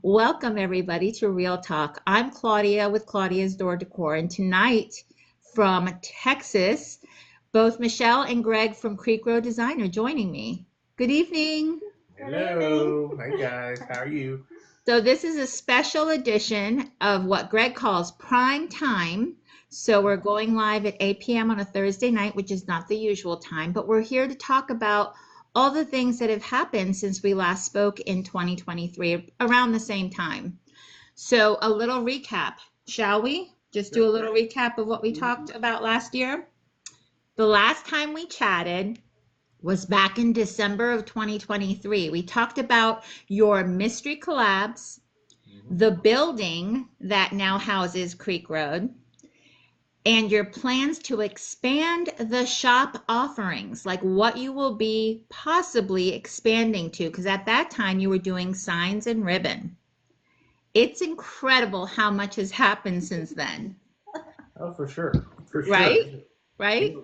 Welcome, everybody, to Real Talk. I'm Claudia with Claudia's Door Decor, and tonight from Texas, both Michelle and Greg from Creek Road Design are joining me. Good evening. Hello. Hey guys, how are you? So, this is a special edition of what Greg calls prime time. So, we're going live at 8 p.m. on a Thursday night, which is not the usual time, but we're here to talk about all the things that have happened since we last spoke in 2023 around the same time. So, a little recap, shall we? Just do a Sure. little recap of what we talked about last year. The last time we chatted was back in December of 2023. We talked about your mystery collabs, Mhm. the building that now houses Creek Road, and your plans to expand the shop offerings, like what you will be possibly expanding to, because at that time you were doing signs and ribbon. It's incredible how much has happened since then, Oh, for sure, for sure. right? Right?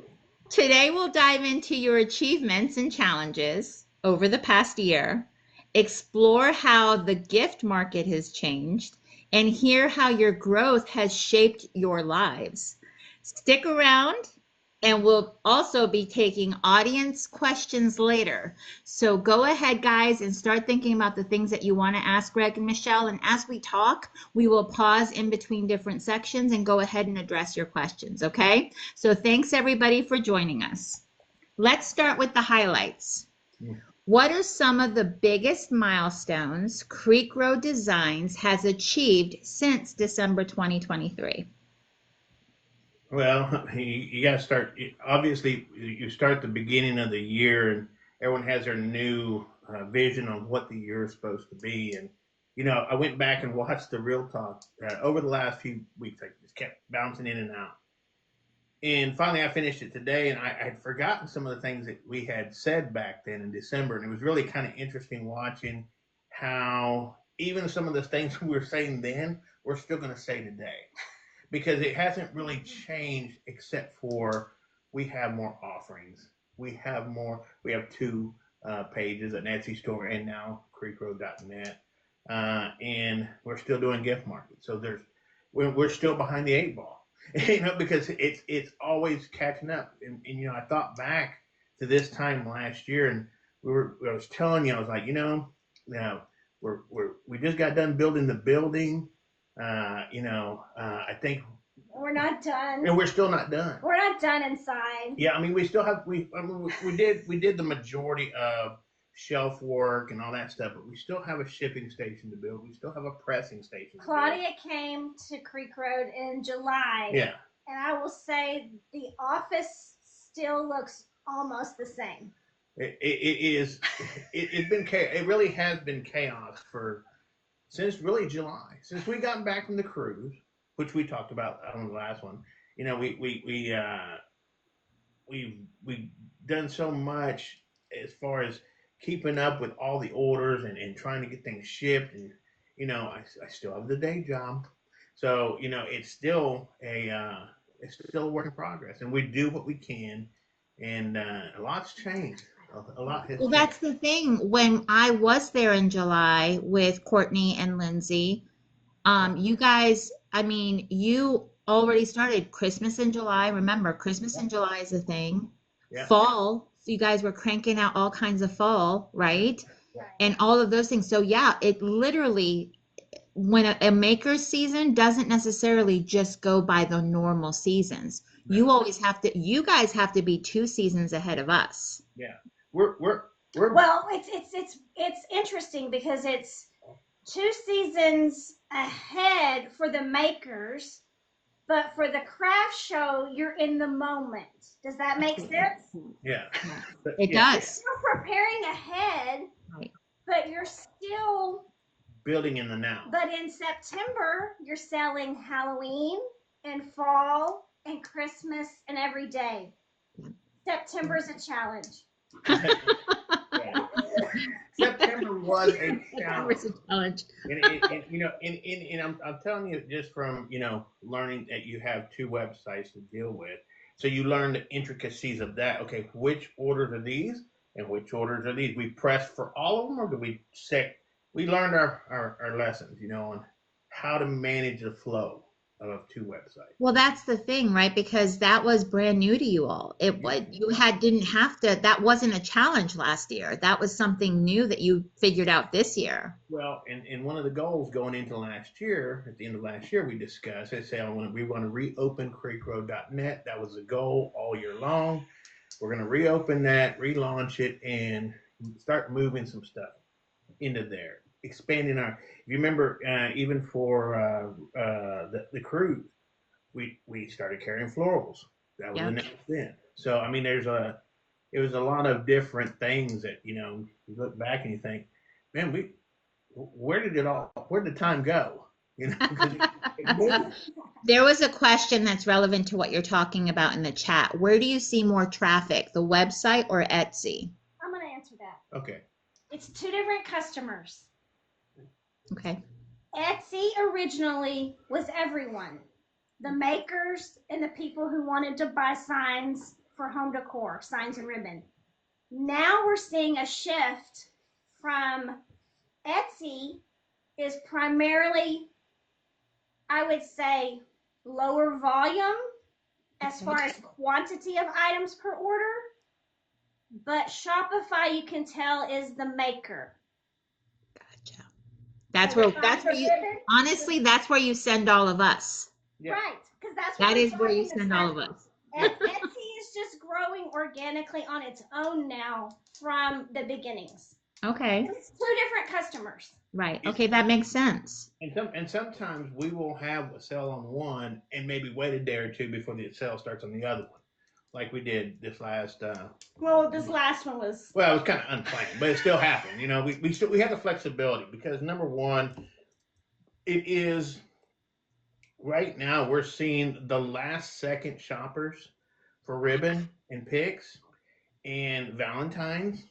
Today we'll dive into your achievements and challenges over the past year, explore how the gift market has changed, and hear how your growth has shaped your lives. Stick around, and we'll also be taking audience questions later. So go ahead, guys, and start thinking about the things that you want to ask Greg and Michelle. And as we talk, we will pause in between different sections and go ahead and address your questions, okay? So thanks everybody for joining us. Let's start with the highlights. Mm. What are some of the biggest milestones Creek Road Designs has achieved since December 2023? Well, you got to start. Obviously, you start the beginning of the year, and everyone has their new vision on what the year is supposed to be. And I went back and watched the Real Talk over the last few weeks. I just kept bouncing in and out. And finally, I finished it today, and I had forgotten some of the things that we had said back then in December, and it was really kind of interesting watching how even some of the things we were saying then we're still going to say today because it hasn't really changed except for we have more offerings. We have two pages, an Etsy store, and now creekroad.net, and we're still doing gift markets. So we're still behind the eight ball, because it's always catching up. And I thought back to this time last year, and I was telling you, I was like, now we just got done building the building. I think We're not done. and we're still not done. We're not done inside. Yeah, I mean, we still have I mean, we did the majority of shelf work and all that stuff, but we still have a shipping station to build. We still have a pressing station to build. Claudia came to Creek Road in July. Yeah. And I will say the office still looks almost the same. It is. It's been it really has been chaos for since really July, since we got back from the cruise, which we talked about on the last one. We've done so much as far as keeping up with all the orders and trying to get things shipped, and I still have the day job, so it's still a work in progress, and we do what we can, and a lot's changed. A lot has Well, changed. that's the thing. When I was there in July with Courtney and Lindsay, you guys, I mean, you already started Christmas in July. Remember, Christmas in July is a thing. Yeah. Fall, so you guys were cranking out all kinds of fall, right? Right. And all of those things. So yeah, it literally, when a maker's season doesn't necessarily just go by the normal seasons. You No. always have to, you guys have to be 2 seasons ahead of us. Yeah. We're Well, it's interesting because it's 2 seasons ahead for the makers, but for the craft show, you're in the moment. Does that make sense? Yeah. It Yeah. does. You're preparing ahead, Right. but you're still. Building in the now. But in September, you're selling Halloween and fall and Christmas and every day. September's a challenge. Yeah. September was a That was challenge. a challenge. And I'm telling you just from learning that you have two websites to deal with, so you learn the intricacies of that. Okay, which orders are these and which orders are these? We press for all of them, or do we set we learned our lessons, on how to manage the flow of two websites. Well, that's the thing, right? Because that was brand new to you all. It Yeah. was you had didn't have to, that wasn't a challenge last year. That was something new that you figured out this year. Well, and one of the goals going into last year, at the end of last year, we discussed. I say we want to reopen creekroad.net. That was the goal all year long. We're going to reopen that, relaunch it, and start moving some stuff into there, expanding our. If you remember, even for the cruise, we started carrying florals. That was Yep. announced then. So I mean, it was a lot of different things that you look back and you think, man, where did the time go? Because it moved. There was a question that's relevant to what you're talking about in the chat. Where do you see more traffic, the website or Etsy? I'm going to answer that. Okay. It's two different customers. Okay. Etsy originally was everyone, the makers and the people who wanted to buy signs for home decor, signs and ribbon. Now we're seeing a shift from Etsy is primarily, I would say, lower volume as far as quantity of items per order, but Shopify, you can tell, is the maker. Gotcha. That's So the where signs and you ribbon, honestly, that's where you send all of us. Yeah. right? Because that's what That we're is where you talking send all of about. us. Etsy is just growing organically on its own now from the beginnings. Okay. It's two different customers. Right. Okay, that makes sense. And sometimes we will have a sale on one and maybe wait a day or two before the sale starts on the other one, like we did this last. Well, this last one was. Well, it was kind of unplanned, but it still happened. We have the flexibility because number one, it is right now we're seeing the last second shoppers for ribbon and picks and Valentine's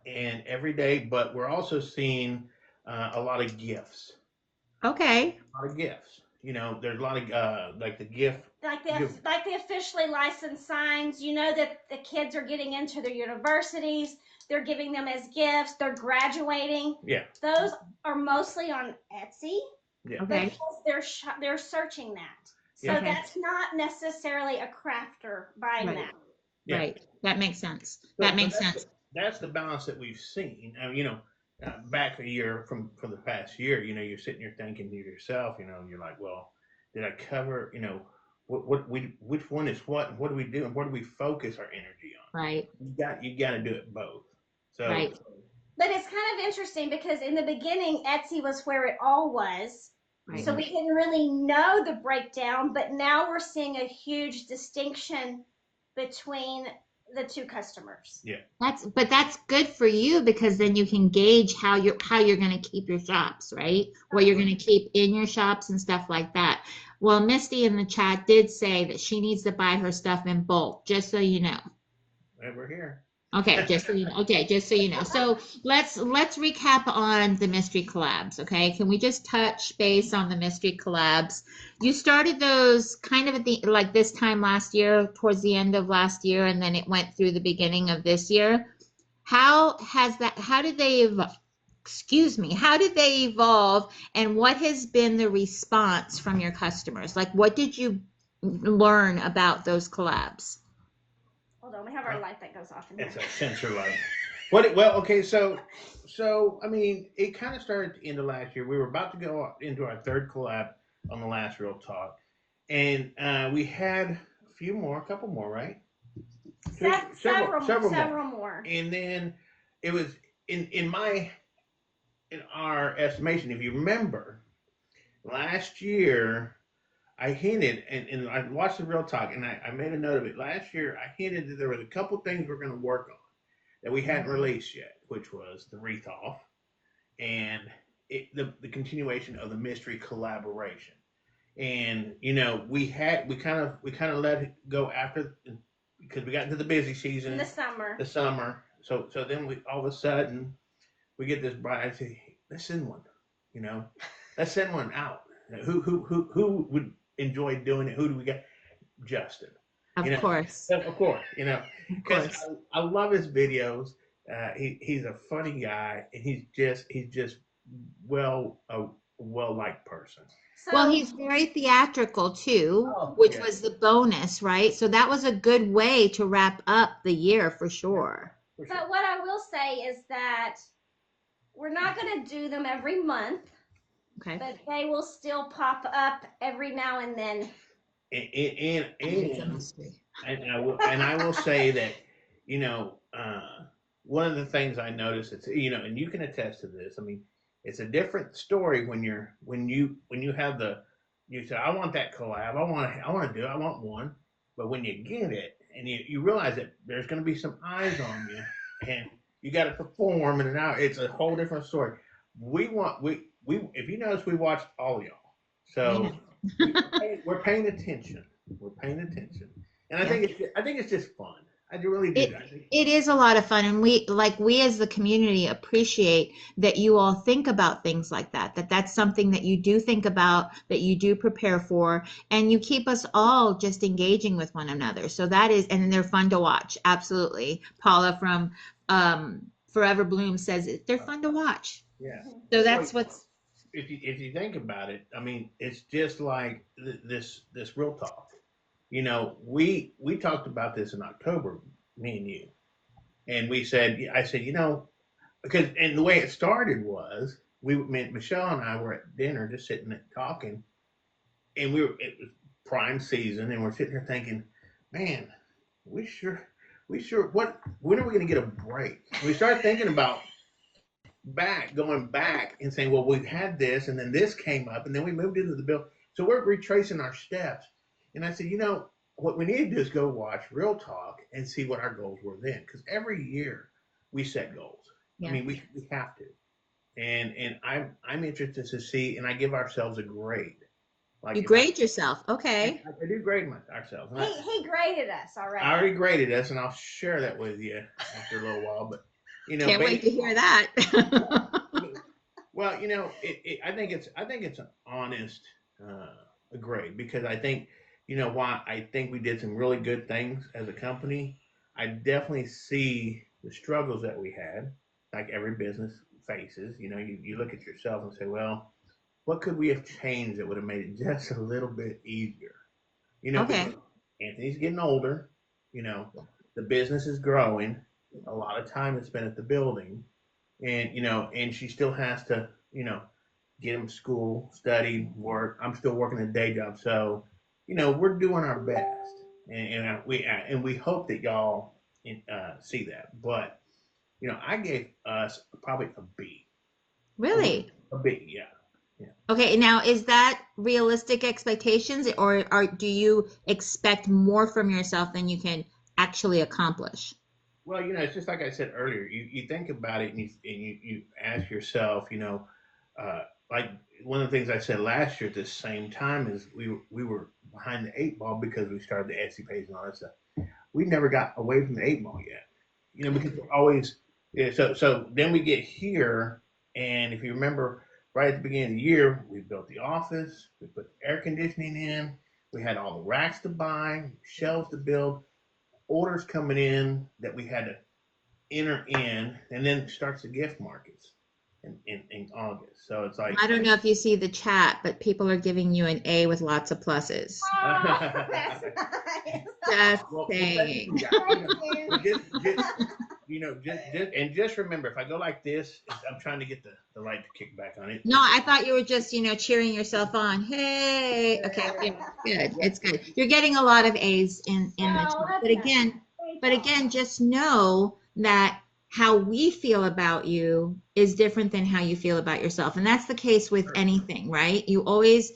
and every day, but we're also seeing a lot of gifts. Okay. A lot of gifts. There's a lot of like the gift. Like the officially licensed signs, that the kids are getting into their universities, they're giving them as gifts, they're graduating. Yeah. Those are mostly on Etsy. Yeah. Okay. Because they're searching that. So Yeah. Okay. that's not necessarily a crafter buying Right. that. Yeah. Right. That makes sense. So, That so makes sense. that's the balance that we've seen. Back a year from the past year, you're sitting here thinking to yourself, you're like, well, did I cover, which one is what, and what do we do, and what do we focus our energy on? Right. You got to do it both. So, Right. But it's kind of interesting because in the beginning, Etsy was where it all was. Right. So we didn't really know the breakdown, but now we're seeing a huge distinction between the two customers. Yeah. That's good for you because then you can gauge how you're going to keep your shops, right? What you're going to keep in your shops and stuff like that. Well, Misty in the chat did say that she needs to buy her stuff in bulk, just so you know. And we're here. Okay, just so you know. Okay, just so you know. So let's recap on the mystery collabs. Okay, can we just touch base on the mystery collabs? You started those kind of at the like this time last year, towards the end of last year, and then it went through the beginning of this year. How did they excuse me, how did they evolve, and what has been the response from your customers? Like, what did you learn about those collabs? Hold on, we have our light that goes off in here. It's a sensor light. Well, okay, so I mean, it kind of started at the end of last year. We were about to go into our third collab on the last Real Talk, and we had a couple more, right? Several more. And then it was in our estimation. If you remember, last year I hinted, and I watched the Real Talk, and I made a note of it. Last year, I hinted that there was a couple things we're going to work on that we hadn't released yet, which was the wreath off and the continuation of the mystery collaboration. And we kind of let it go after because we got into the busy season in the summer. So then we all of a sudden we get this bride say, let's send one, let's send one out. Who would enjoy doing it? Who do we get? Justin. Of course. Of course, Of because course. I love his videos. he's a funny guy, and he's just a well liked person. Well, So, he's very theatrical too, Oh which yeah, was the bonus, right? So that was a good way to wrap up the year for yeah, sure. for sure. but what I will say is that we're not going to do them every month, Okay. but they will still pop up every now and then. It's a And mystery. I will say that, you know, one of the things I noticed, it's, and you can attest to this. I mean, it's a different story when you have you say, I want that collab, I want one, but when you get it and you realize that there's going to be some eyes on you, and you got to perform, and now it's a whole different story. We if you notice, we watched all y'all, We so know. we're paying attention. We're paying attention, and Yeah. I think it's just fun. I really do. It it is a lot of fun, and we as the community appreciate that you all think about things like that. That's something that you do think about, that you do prepare for, and you keep us all just engaging with one another. So that is, and they're fun to watch. Absolutely. Paula from Forever Bloom says they're fun to watch. Yeah. So Well, that's what's if you think about it, I mean, it's just like this real talk. We talked about this in October, me and you, and I said, because and the way it started was Michelle and I were at dinner, just sitting there talking, and it was prime season, and we're sitting here thinking, man, we sure when are we going to get a break? We started thinking about going back and saying, well, we've had this, and then this came up, and then we moved into the bill. So we're retracing our steps. And I said, what we need to do is go watch Real Talk and see what our goals were then, because every year we set goals. I yeah. mean, we have to. And I'm interested to see, and I give ourselves a grade. Like You if grade yourself. Okay. I do grade ourselves, and He graded us I already. already graded us, and I'll share that with you after a little while. But Can't wait to based hear that. well, I think it's an honest grade, because I think why I think we did some really good things as a company. I definitely see the struggles that we had, like every business faces. You look at yourself and say, well, what could we have changed that would have made it just a little bit easier? Okay. Because Anthony's getting older. You know, the business is growing. A lot of time is spent at the building, and and she still has to get him school, study, work. I'm still working a day job, so we're doing our best, and we hope that y'all see that. But I gave us probably a B, Really? a B, yeah, yeah. Okay, now is that realistic expectations, or do you expect more from yourself than you can actually accomplish? Well, it's just like I said earlier. You think about it, and you ask yourself, like one of the things I said last year at the same time is we were behind the eight ball because we started the Etsy page and all that stuff. We never got away from the eight ball yet, because we're always so then we get here, and if you remember right at the beginning of the year, we built the office, we put air conditioning in, we had all the racks to buy, shelves to build, orders coming in that we had to enter in, and then starts the gift markets in August. So it's like, I don't know if you see the chat, but people are giving you an A with lots of pluses. Oh, that's nice. Just well, thank you saying. guys. Thank you. But just remember, if I go like this, I'm trying to get the light to kick back on it. No, I thought you were just, cheering yourself on. Hey, okay, good, good. Yeah, It's good. You're getting a lot of A's in the Oh, chat. that's nice. Thank But y'all. again, just know that how we feel about you is different than how you feel about yourself. And that's the case with sure. anything, right? You always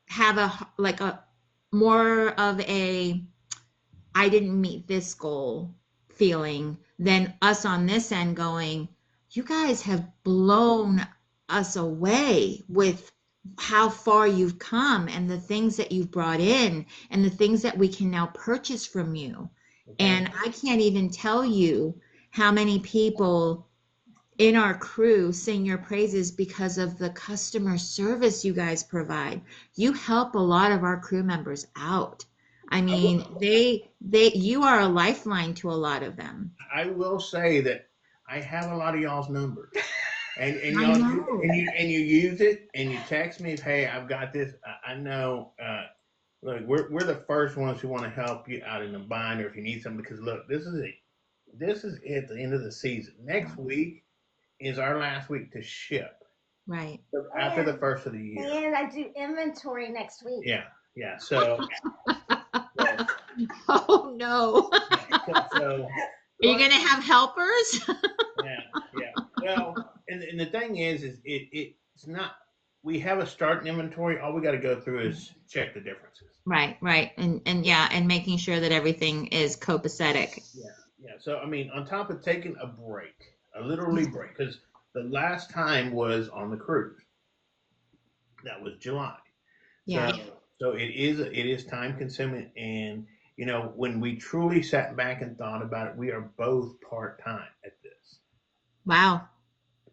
have a more of a I didn't meet this goal feeling than us on this end going, you guys have blown us away with how far you've come and the things that you've brought in and the things that we can now purchase from you. Okay. And I can't even tell you how many people in our crew sing your praises because of the customer service you guys provide. You help a lot of our crew members out. I I mean, will, you are a lifeline to a lot of them. I will say that I have a lot of y'all's numbers, and I y'all know. and you use it, and you text me, hey, I've got this. I know. Look, we're the first ones who want to help you out in the bind, or if you need something. Because look, this is it. This is at the end of the season. Next week is our last week to ship Right. after the And first of the year. and I do inventory next week. Yeah, yeah. So Oh no. yeah, so Are you but gonna have helpers? yeah, yeah. Well, and the thing is it's not. We have a starting inventory. All we got to go through is check the differences. Right, right. And yeah, and making sure that everything is copacetic. Yeah, yeah. So I mean, on top of taking a break, a literally break, because the last time was on the cruise. That was July. Yeah. So it is time consuming, and when we truly sat back and thought about it, we are both part time at this. Wow.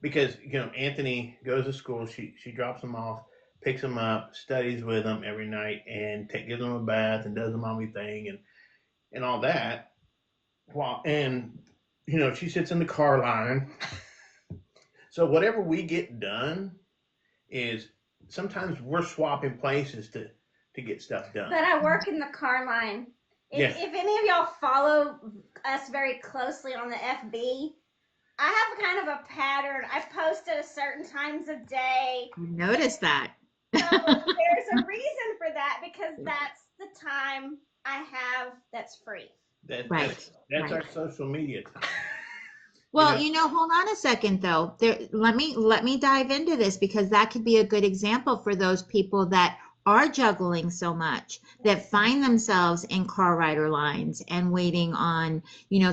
Because Anthony goes to school, she drops him off, picks him up, studies with him every night, and gives him a bath and does the mommy thing and all that. And she sits in the car line. So whatever we get done is sometimes we're swapping places to get stuff done. But I work in the car line. Yeah. If any of y'all follow us very closely on the FB, I have kind of a pattern. I post at a certain times of day. I noticed that. So there's a reason for that because that's the time I have that's free. That, Right, that's right. our social media time. Well, hold on a second though. Let me dive into this because that could be a good example for those people that are juggling so much that find themselves in car rider lines and waiting on,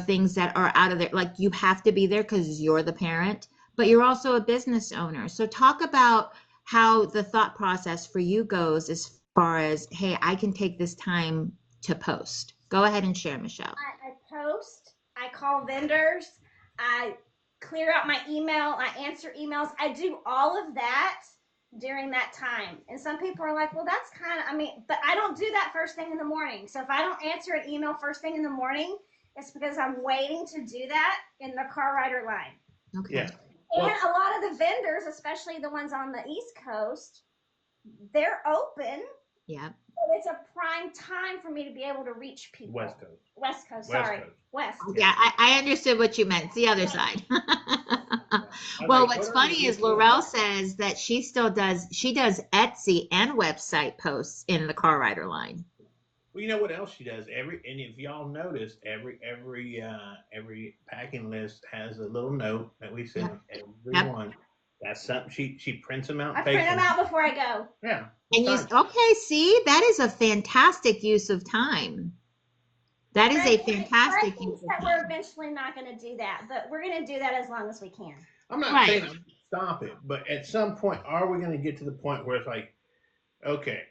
things that are out of there. Like you have to be there because you're the parent, but you're also a business owner. So talk about how the thought process for you goes as far as, hey, I can take this time to post. Go ahead and share, Michelle. I post, I call vendors, I clear out my email, I answer emails. I do all of that during that time. And some people are like, well, that's kind of, but I don't do that first thing in the morning. So if I don't answer an email first thing in the morning, it's because I'm waiting to do that in the car rider line. Okay. Yeah. And Well, a lot of the vendors, especially the ones on the East Coast, they're open. Yeah. So it's a prime time for me to be able to reach people. West Coast. West Coast, West sorry. Coast. West. Yeah, I understood what you meant. It's the other side. Well, Like, what's what are the funny is usual Laurel says that she does Etsy and website posts in the car rider line. Well, you know what else she does? And if y'all notice, every packing list has a little note that we send Yep. Yep. everyone. That's something she prints them out. I And print takes them out before I go. Yeah. And you, Time. okay, see, that is a fantastic use of time. That is a Fred fantastic use thinks of that we're time. eventually not going to do that, but we're going to do that as long as we can. I'm not Right. saying I'm gonna stop it, but at some point, are we going to get to the point where it's like, okay,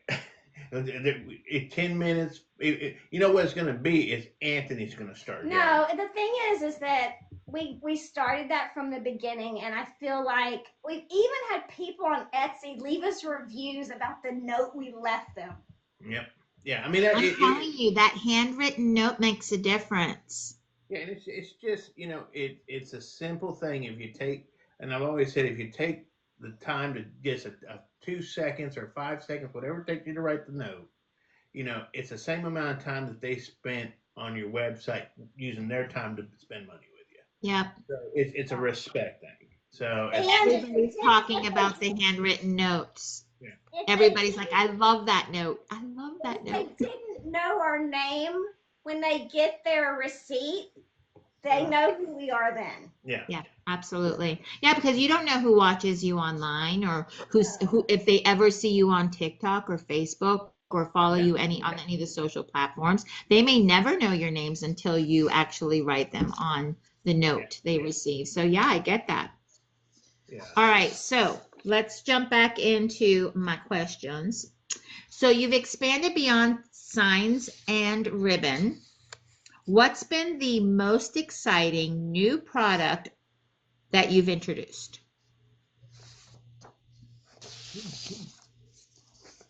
10 minutes, you know what it's going to be is Anthony's going to start. No, the thing is that we started that from the beginning, and I feel like we've even had people on Etsy leave us reviews about the note we left them. Yep. Yeah. I mean, I'm telling you, that handwritten note makes a difference. yeah, and it's just it's a simple thing if you take, and I've always said if you take the time to just a 2 seconds or 5 seconds, whatever it takes you to write the note, it's the same amount of time that they spent on your website using their time to spend money with you. Yep. So it's a respect thing. So And everybody's talking about the handwritten notes. yeah. Everybody's like, I love that note. I love that If note. they didn't know our name when they get their receipt, they know who we are then. Yeah. Yeah, absolutely. Yeah, because you don't know who watches you online or who if they ever see you on TikTok or Facebook or follow you on any of the social platforms. They may never know your names until you actually write them on the note they receive. So yeah, I get that. Yeah. All right, so let's jump back into my questions. So you've expanded beyond signs and ribbon. What's been the most exciting new product that you've introduced?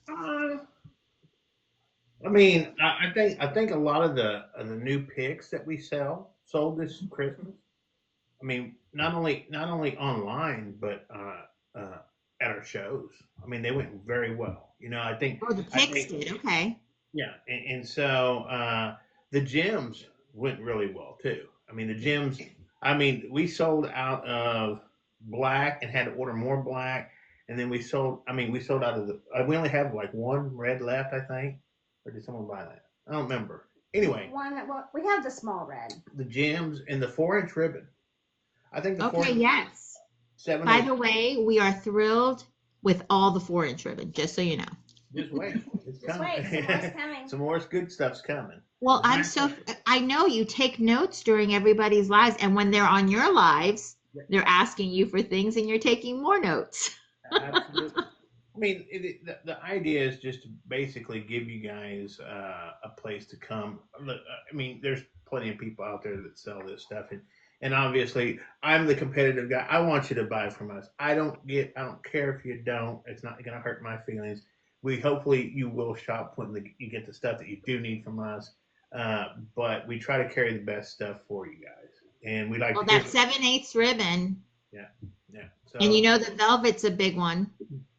Uh, I mean, I think a lot of the new picks that we sold this Christmas. I mean, not only online, but at our shows. I mean, they went very well. I think Oh, the I pics think did. Okay. yeah, and so the gyms went really well too. I mean, the gyms. I mean, we sold out of black and had to order more black, and then we sold. I mean, we sold out of the. We only have like one red left, I think, or did someone buy that? I don't remember. Anyway, Well, we have the small red. the gyms and the 4-inch ribbon. I think the Okay, 4 yes. seven By oh. the way, we are thrilled with all the 4-inch ribbon, just so you know. Just wait, it's Just coming. wait, some more's coming. Some more good stuff's coming. Well, As a matter of I know you take notes during everybody's lives, and when they're on your lives, they're asking you for things and you're taking more notes. absolutely. I mean, the idea is just to basically give you guys a place to come. Look, I mean, there's plenty of people out there that sell this stuff, and obviously, I'm the competitive guy. I want you to buy from us. I don't care if you don't. It's not going to hurt my feelings. We hopefully you will shop when you get the stuff that you do need from us. But we try to carry the best stuff for you guys, and we like Well, to hear. that 7/8 ribbon, Yeah, yeah. and you So know the velvet's a big one.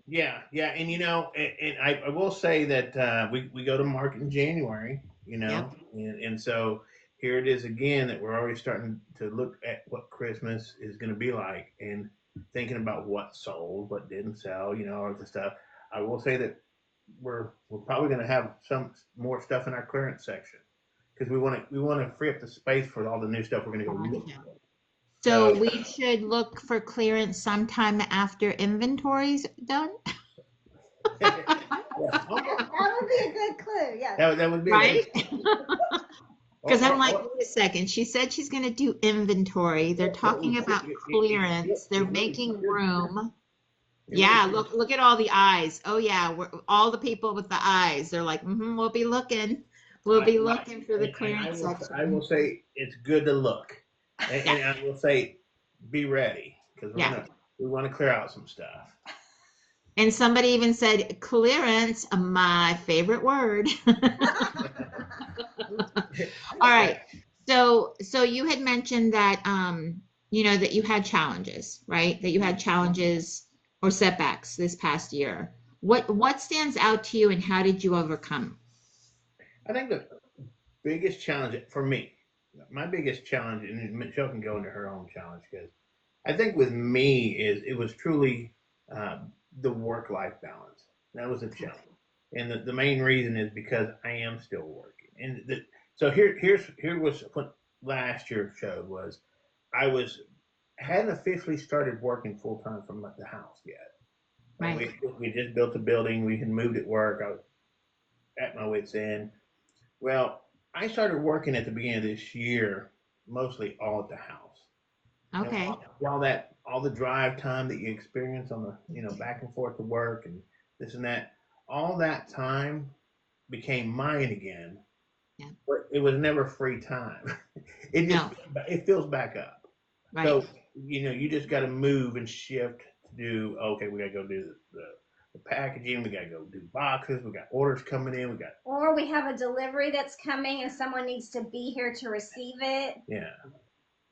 yeah, yeah, and and I will say that we go to market in January, Yep. and so here it is again that we're already starting to look at what Christmas is going to be like and thinking about what sold, what didn't sell, all of the stuff. I will say that we're probably going to have some more stuff in our clearance section because we want to free up the space for all the new stuff we're going to go look Gotcha. for. So So we should look for clearance sometime after inventory's done, yeah, That would be a good clue. Yeah. that would be a right? good. Because I'm like, Or, wait a second. She said she's going to do inventory. They're what we talking should, about clearance. They're it really making should. room. It really Yeah, should. look at all the eyes. Oh yeah, all the people with the eyes. They're like, we'll be looking. We'll I, be looking for the and clearance I will section. say it's good to look, Yeah, and I will say be ready because yeah. we want to clear out some stuff. And somebody even said clearance, my favorite word. All right. So you had mentioned that that you had challenges, right? That you had challenges or setbacks this past year. What stands out to you and how did you overcome? I think the biggest challenge for me, my biggest challenge, and Michelle can go into her own challenge because I think with me is it was truly uh, the work life balance. That was a challenge, and the main reason is because I am still working. So here was what last year showed was I was hadn't officially started working full time from the house yet. Right. We just built a building. We had moved at work. I was at my wits end. Well, I started working at the beginning of this year, mostly all at the house. And Okay. while that all the drive time that you experience on the back and forth to work and this and that, all that time became mine again. Yeah. But it was never free time. It just No. it fills back up. Right. So you just got to move and shift to do. Okay, we got to go do the packaging. We got to go do boxes. We got orders coming in. We got Or we have a delivery that's coming and someone needs to be here to receive it. yeah.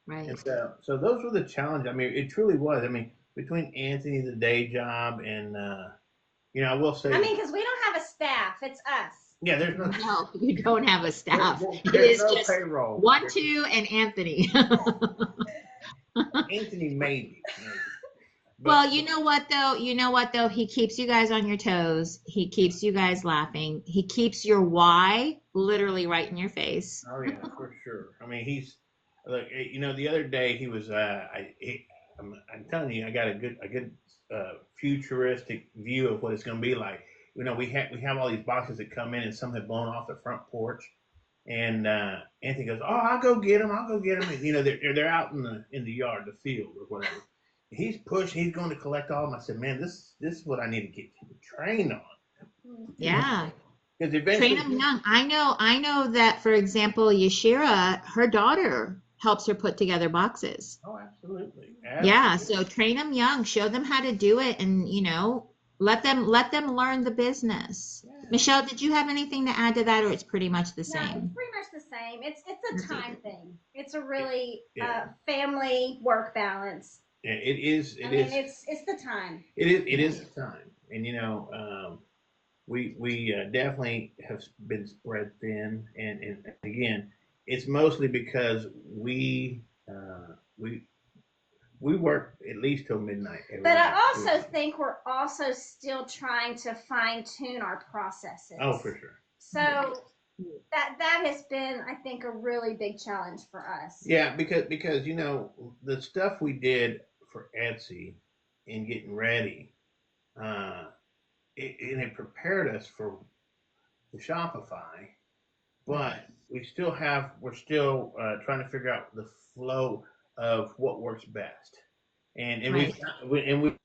And Right. so those were the challenge. I mean, it truly was. I mean, between Anthony, the day job, and I will I say, mean, because we don't have a staff, it's us. yeah, there's no No, you don't have a staff. It there's is no just payroll. 1, 2, and Anthony. Anthony maybe, Well, but you know what though? You know what though? He keeps you guys on your toes. He keeps you guys laughing. He keeps your why literally right in your face. oh yeah, for sure. I mean, he's like the other day he was I'm telling you, I got a good futuristic view of what it's going to be like. We have all these boxes that come in and some have blown off the front porch. And Anthony goes, "Oh, I'll go get them. I'll go get them." And, they're out in the yard, the field, or whatever. He's pushing. He's going to collect all of them. I said, "Man, this is what I need to get trained on." Yeah. Because Train eventually, them young. I know that for example, Yashira, her daughter helps her put together boxes. oh, absolutely, Yeah, absolutely. so train them young, show them how to do it and let them learn the business. Yeah. Michelle, did you have anything to add to that or it's pretty much the No, it's same? pretty much much the same. It's a time thing. It's a really Yeah. family work balance. It is. I It mean, is. it's the time. It is. It is Right. the time, and we definitely have been spread thin, and again, it's mostly because we we work at least till midnight every But I night. also think we're also still trying to fine tune our Oh, processes. for sure. Right. So that has been, I think, a really big challenge for us. Yeah, because the stuff we did for Etsy and getting ready, uh, it prepared us for the Shopify, Right. but we're still trying to figure out the flow of what works best, and Right.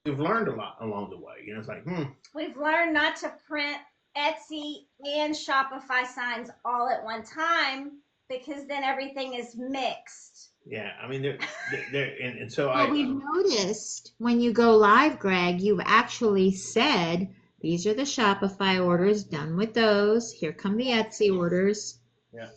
we've learned a lot along the way. It's like We've learned not to print Etsy and Shopify signs all at one time because then everything is mixed. yeah, I mean they're and so Well, I we've noticed when you go live, Greg, you've actually said these are the Shopify orders, done with those. Here come the Yes, Etsy orders. yeah,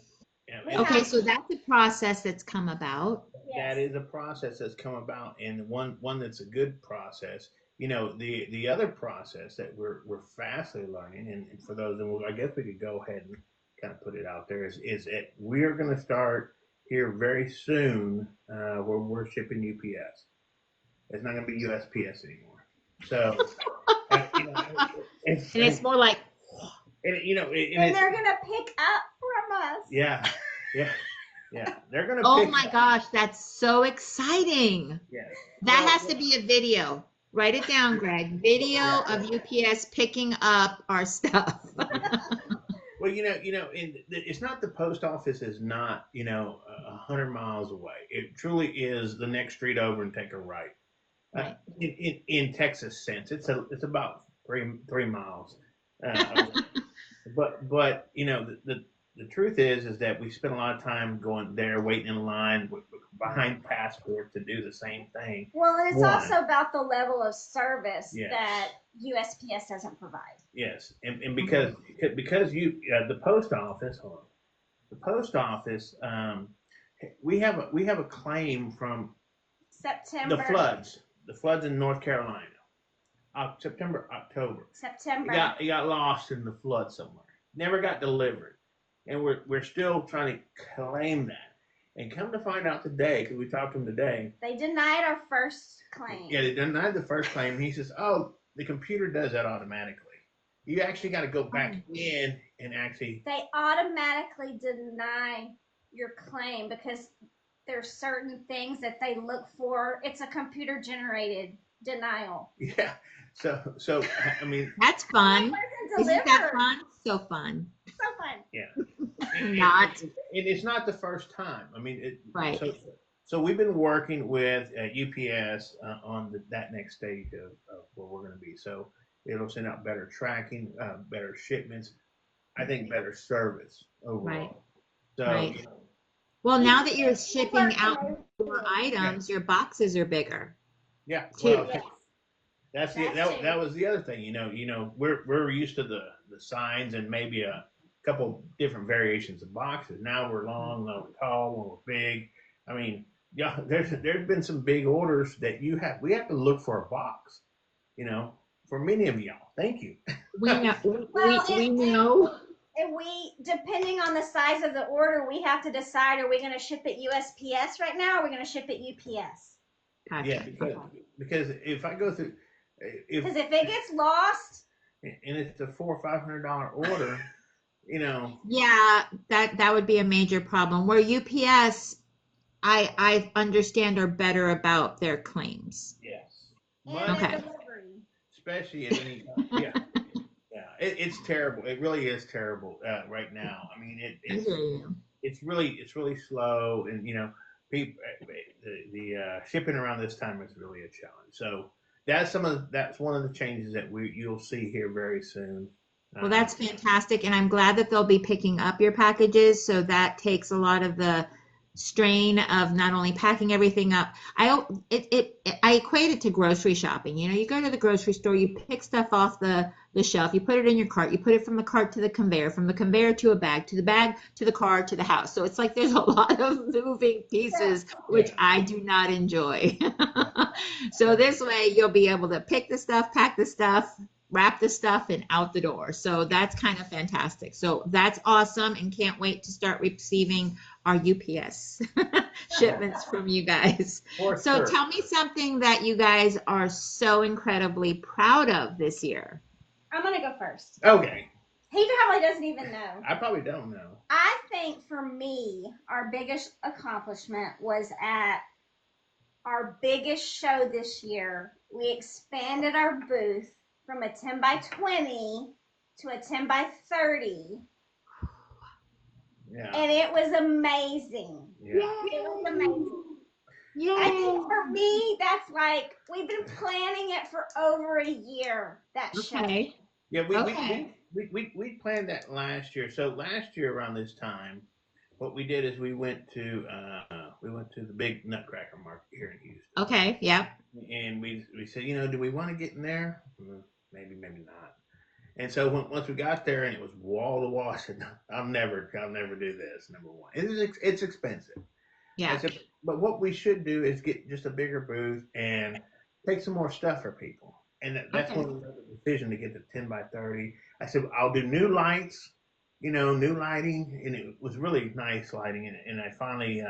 yeah, we and Okay, have. so that's a process that's come about. that Yes. is a process that's come about, and one that's a good process. The other process that we're fastly learning, and for those, and I guess we could go ahead and kind of put it out there, is that we're going to start here very soon where we're shipping UPS. It's not going to be USPS anymore. So it's And it's more like, and and And it's they're going to pick up from us. yeah, yeah, yeah. They're going to oh pick my up. gosh, that's so exciing. Yes. That Well, has to be a video. Write it down, Greg. Video yeah. of UPS picking up our stuff. Well, and it's not the post office is not 100 miles away. It truly is the next street over and take a right. Right. In Texas sense, it's about three miles. Uh, but the truth is that we spend a lot of time going there, waiting in line behind passport to do the same thing. Well, and it's One, also about the level of service yes, that USPS doesn't provide. yes, and because the post office, hold on, the post office, we have a claim from the September. floods, the floods in North Carolina, September, October. It September. got it got lost in the flood somewhere. Never got delivered, and we're still trying to claim that. And come to find out today, because we talked to him today, They denied our first claim. yeah, they denied the first claim. He says, "Oh, the computer does that automatically. You actually got to go back in and actually." They automatically deny your claim because there's certain things that they look for. It's a computer generated denial. Yeah. So I mean, That's I'm like, fun. where's it Isn't that delivered? fun? So fun. So fun. yeah. Not. And it's not the first time. I mean, Right. so we've been working with UPS on that next stage of where we're going to be. So it'll send out better tracking, better shipments. I think better service Right. overall. So Right. Well, We now that you're we shipping work out more amazingly. yeah, items, your boxes are bigger yeah. too. Well, Yes, that, that's that true. was the other thing. We're used to the signs and maybe a couple different variations of boxes. Now we're long, now we're tall, when we're big. I mean, yeah, there's been some big orders that we have to look for a box. You know, for many of y'all. Thank you. We know. Well, We know. and we, depending on the size of the order, we have to decide: are we going to ship it USPS right now, or are we going to ship it UPS? Yeah, Gotcha. because Okay. because if I go through, if Because if it gets lost, and it's a $400 or $500 order, you know, Yeah, that would be a major problem. Where UPS, I understand are better about their claims. yes, and much their Okay. delivery. especially at any time. Yeah, yeah, it's terrible. It really is terrible right now. I mean, I hear you. it's really slow, and people the shipping around this time is really a challenge. So that's one of the changes that you'll see here very soon. Well, Uh, that's fantastic, and I'm glad that they'll be picking up your packages, so that takes a lot of the strain of not only packing everything up. I equate it to grocery shopping. You know, you go to the grocery store, you pick stuff off the shelf, you put it in your cart, you put it from the cart to the conveyor, from the conveyor to a bag, to the bag to the car to the house. So it's like there's a lot of moving pieces, which Yeah. I do not enjoy. Yeah. So this way you'll be able to pick the stuff, pack the stuff, wrap the stuff, and out the door. So that's kind of fantastic. So that's awesome, and can't wait to start receiving our UPS shipments from you guys. For So sure. tell me something that you guys are so incredibly proud of this year. I'm gonna go first. Okay. He probably doesn't even know. I probably don't know. I think for me, our biggest accomplishment was at our biggest show this year. We expanded our booth from a 10 by 20 to a 10 by 30, Yeah. and it was amazing. Yeah. It was amazing. I think Yay! for me, that's like we've been planning it for over a year. That show. Okay. Yeah, Okay. we planned that last year. So last year around this time, what we did is we went to the big Nutcracker market here in Houston, Okay. Yep. and we said, you know, do we want to get in there? Maybe, maybe not. And so once we got there, and it was wall to wall, I said, I'll never do this. Number one, it's expensive. I Yeah. said, but what we should do is get just a bigger booth and take some more stuff for people. And that's Okay. when we made the decision to get the 10 by 30. I said, I'll do new lights, new lighting. And it was really nice lighting. And I finally,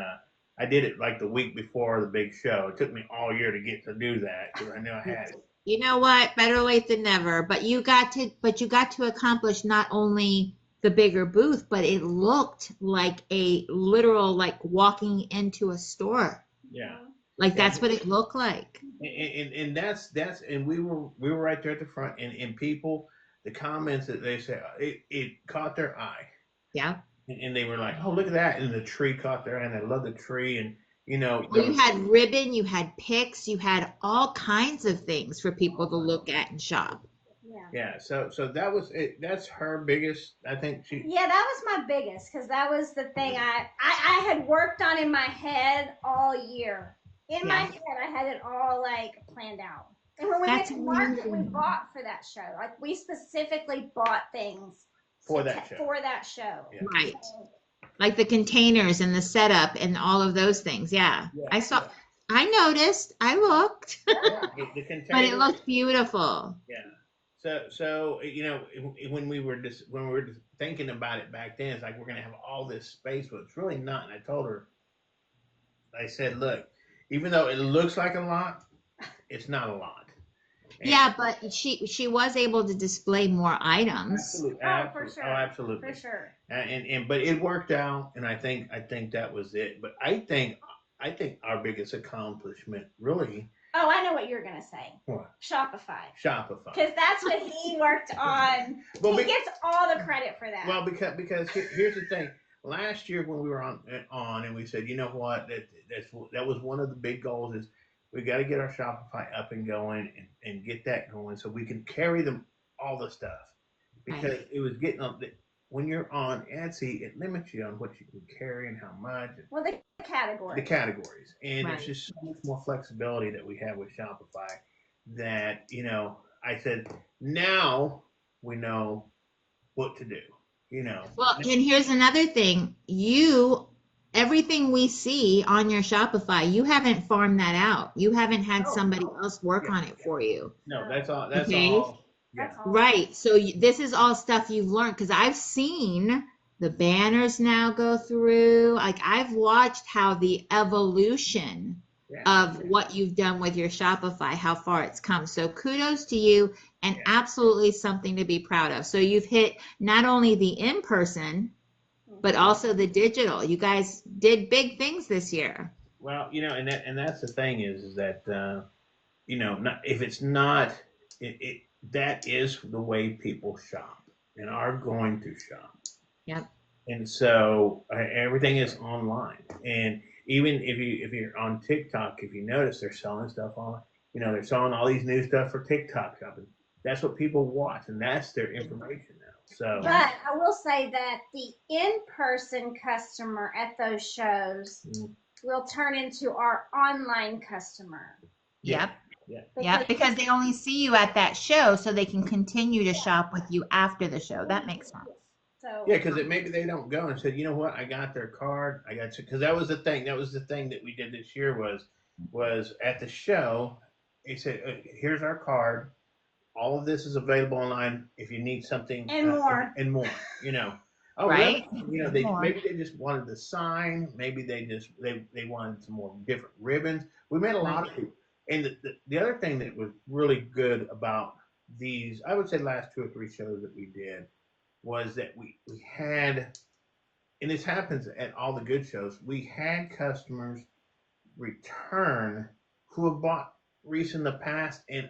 I did it like the week before the big show. It took me all year to get to do that because I knew I had it. You know what? Better late than never. But you got to accomplish not only the bigger booth, but it looked like a literal, like walking into a store. Yeah. Like Yeah. that's what it looked like. And that's and we were right there at the front, and people, the comments that they said, it caught their eye. Yeah. And they were like, "Oh, look at that!" And the tree caught their eye, and they love the tree. And there Well, you was, had ribbon, you had picks, you had all kinds of things for people to look at and shop. Yeah. yeah. So that was it. That's her biggest. I think she. Yeah, that was my biggest because that was the thing I had worked on in my head all year. In my Yeah. head, I had it all like planned out. And when we went That's to market, we amazing. bought for that show. Like we specifically bought things For that show. for that show. Yeah. Right. So, Like the containers and the setup and all of those things. Yeah. Yeah. I saw, Yeah. I noticed, I looked, Yeah. The but it container. looked beautiful. Yeah. So when we were just thinking about it back then, it's like we're gonna have all this space, but it's really not. And I told her, I said, look, even though it looks like a lot, it's not a lot. And Yeah, but she was able to display more items. absolutely, oh, for sure. oh, absolutely. For sure. And but it worked out, and I think that was it. But I think our biggest accomplishment really Oh, I know what you're gonna say. what Shopify. Shopify. Because that's what he worked on. Well, He gets all the credit for that. well, because here's the thing. Last year when we were on and we said, you know what, that was one of the big goals is we got to get our Shopify up and going and get that going so we can carry them all the stuff because Right. it was getting on when you're on Etsy, it limits you on what you can carry and how much. Well, the category. The categories, and there's Right. just so much more flexibility that we have with Shopify that I said now we know what to do. Well, and here's another thing. Everything we see on your Shopify, you haven't farmed that out. You haven't had Oh, somebody else work yeah, on it for you. no, that's all. That's Okay. all. Yeah, That's all. Right. So this is all stuff you've learned because I've seen the banners now go through. Like I've watched how the evolution yeah, of what you've done with your Shopify, how far it's come. So kudos to you and yeah. absolutely something to be proud of. So you've hit not only the in-person, but also the digital. You guys did big things this year. Well, and that's the thing is that not if it's not that is the way people shop and are going to shop. Yep. And so everything is online. And even if you're on TikTok, if you notice they're selling stuff on, they're selling all these new stuff for TikTok shopping. That's what people watch, and that's their information now. So But I will say that the in-person customer at those shows mm, will turn into our online customer yeah, Yep. yeah. because Yep. Because they only see you at that show, so they can continue to shop with you after the show. That makes sense. Yeah, so because maybe they don't go and said, you know what, I got their card. I got because that was the thing. That was the thing that we did this year was at the show. He said, "Here's our card. All of this is available online if you need something and more. and more." You know. Oh, really? Right? You know, And they more. maybe they just wanted the sign. Maybe they wanted some more different ribbons. We made a lot Right. of people. And the other thing that was really good about these, I would say, last 2 or 3 shows that we did was that we had, and this happens at all the good shows, we had customers return who have bought Reese in the past, and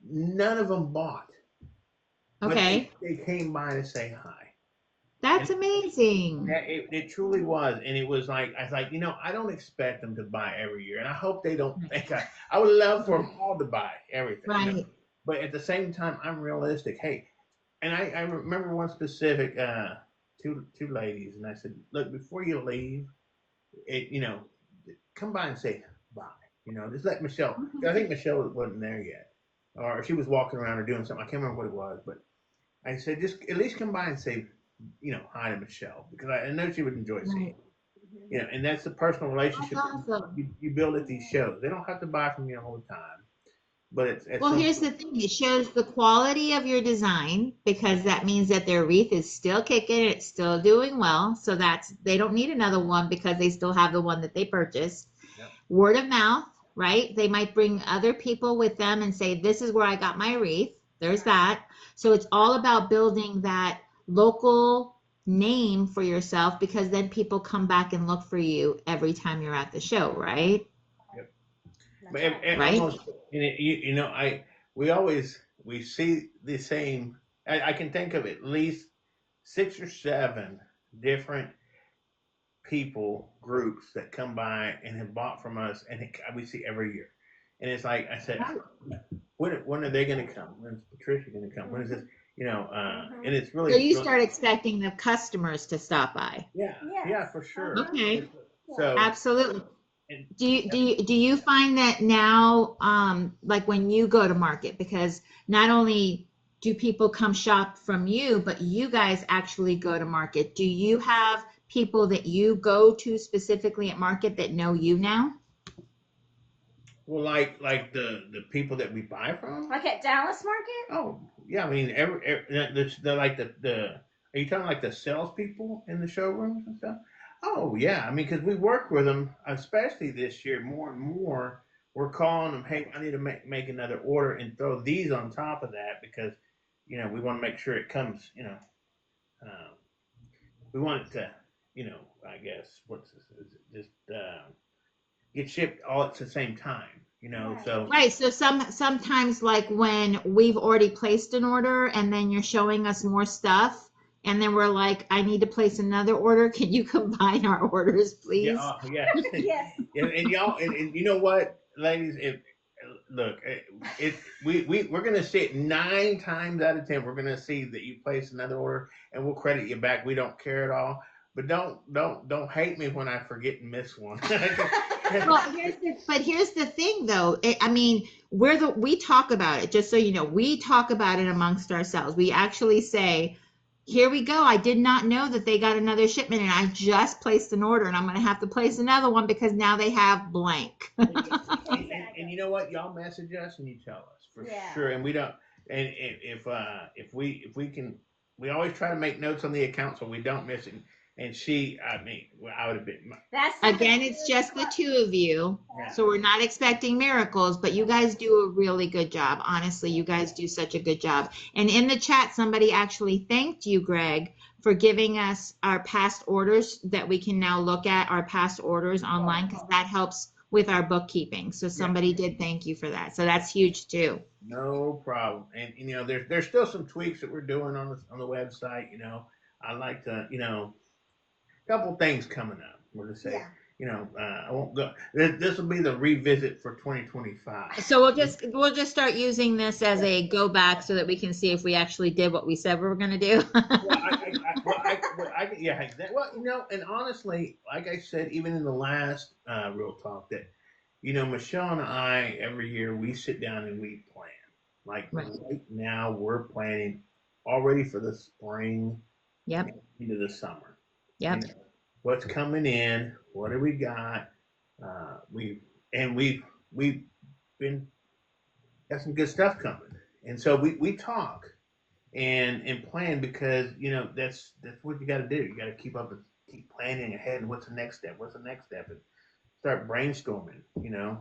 none of them bought, but Okay. they came by to say hi. And That's amazing. it truly was, and it was like I was like, I don't expect them to buy every year, and I hope they don't Right. think I would love for them all to buy everything. Right. But at the same time, I'm realistic. Hey, and I remember one specific two ladies, and I said, look, before you leave, it come by and say bye. Just let Michelle. 'Cause I Mhm. think Michelle wasn't there yet, or she was walking around or doing something. I can't remember what it was, but I said just at least come by and say hi to Michelle because I know she would enjoy seeing Right. you. And that's the personal That's relationship awesome. you build at these shows. They don't have to buy from you all the time, but it's at Well, some here's point. the thing. It shows the quality of your design because that means that their wreath is still kicking, it's still doing well. So they don't need another one because they still have the one that they purchased. Yep. Word of mouth, right? They might bring other people with them and say, this is where I got my wreath. There's that. So it's all about building that local name for yourself because then people come back and look for you every time you're at the show, right? Yep. But That's right. Right? almost, we see the same. I can think of at least 6 or 7 different people groups that come by and have bought from us, and we see every year. And it's like I said, when are they going to come? When's Patricia going to come? When is this? And it's So really, you really, start expecting the customers to stop by. yeah, yeah, Yes. for sure. Okay, Yeah. So, absolutely. and Do you find that now, like when you go to market, because not only do people come shop from you, but you guys actually go to market. Do you have people that you go to specifically at market that know you now? well, like the people that we buy from. Like at Dallas Market? Oh yeah, I mean they're like the are you talking like the salespeople in the showrooms and stuff? Oh yeah, I mean because we work with them, especially this year more and more. We're calling them, hey, I need to make another order and throw these on top of that because we want to make sure it comes. Um, we want it to I guess what's this? Is it just get shipped all at the same time. Right. So Right. So sometimes like when we've already placed an order and then you're showing us more stuff and then we're like, I need to place another order. Can you combine our orders, yeah, please? yes, Yes. and y'all, and you know what, ladies, if look, we're gonna see it 9 times out of 10. We're gonna see that you place another order, and we'll credit you back. We don't care at all, but don't hate me when I forget and miss one. Well, here's the thing though. I mean, we talk about it, just so you know, we talk about it amongst ourselves. We actually say, here we go. I did not know that they got another shipment and I just placed an order and I'm going to have to place another one because now they have blank. And you know what? Y'all message us and you tell us for Yeah. sure. And we don't. And if we can, we always try to make notes on the account so we don't miss it. And I mean, I would have been. That's something Again, to it's do as just the well. two of you. Yeah. So we're not expecting miracles, but you guys do a really good job. Honestly, you guys do such a good job. And in the chat, somebody actually thanked you, Greg, for giving us our past orders that we can now look at our past orders online because that helps with our bookkeeping. So Yeah. somebody did thank you for that. So that's huge too. No problem. And there's still some tweaks that we're doing on the website. I like to a couple things coming up. We're to say. Yeah. I won't go. This will be the revisit for 2025. So we'll just start using this as a go back so that we can see if we actually did what we said we were going to do. Well, yeah, well, and honestly, like I said, even in the last real talk, that Michelle and I every year we sit down and we plan. Like Right. right now, we're planning already for the spring Yep. into the summer. You Yep. know, what's coming in? What do we got? We've been got some good stuff coming, and so we talk and plan because that's what you got to do. You got to keep up and keep planning ahead. And what's the next step? What's the next step? And start brainstorming.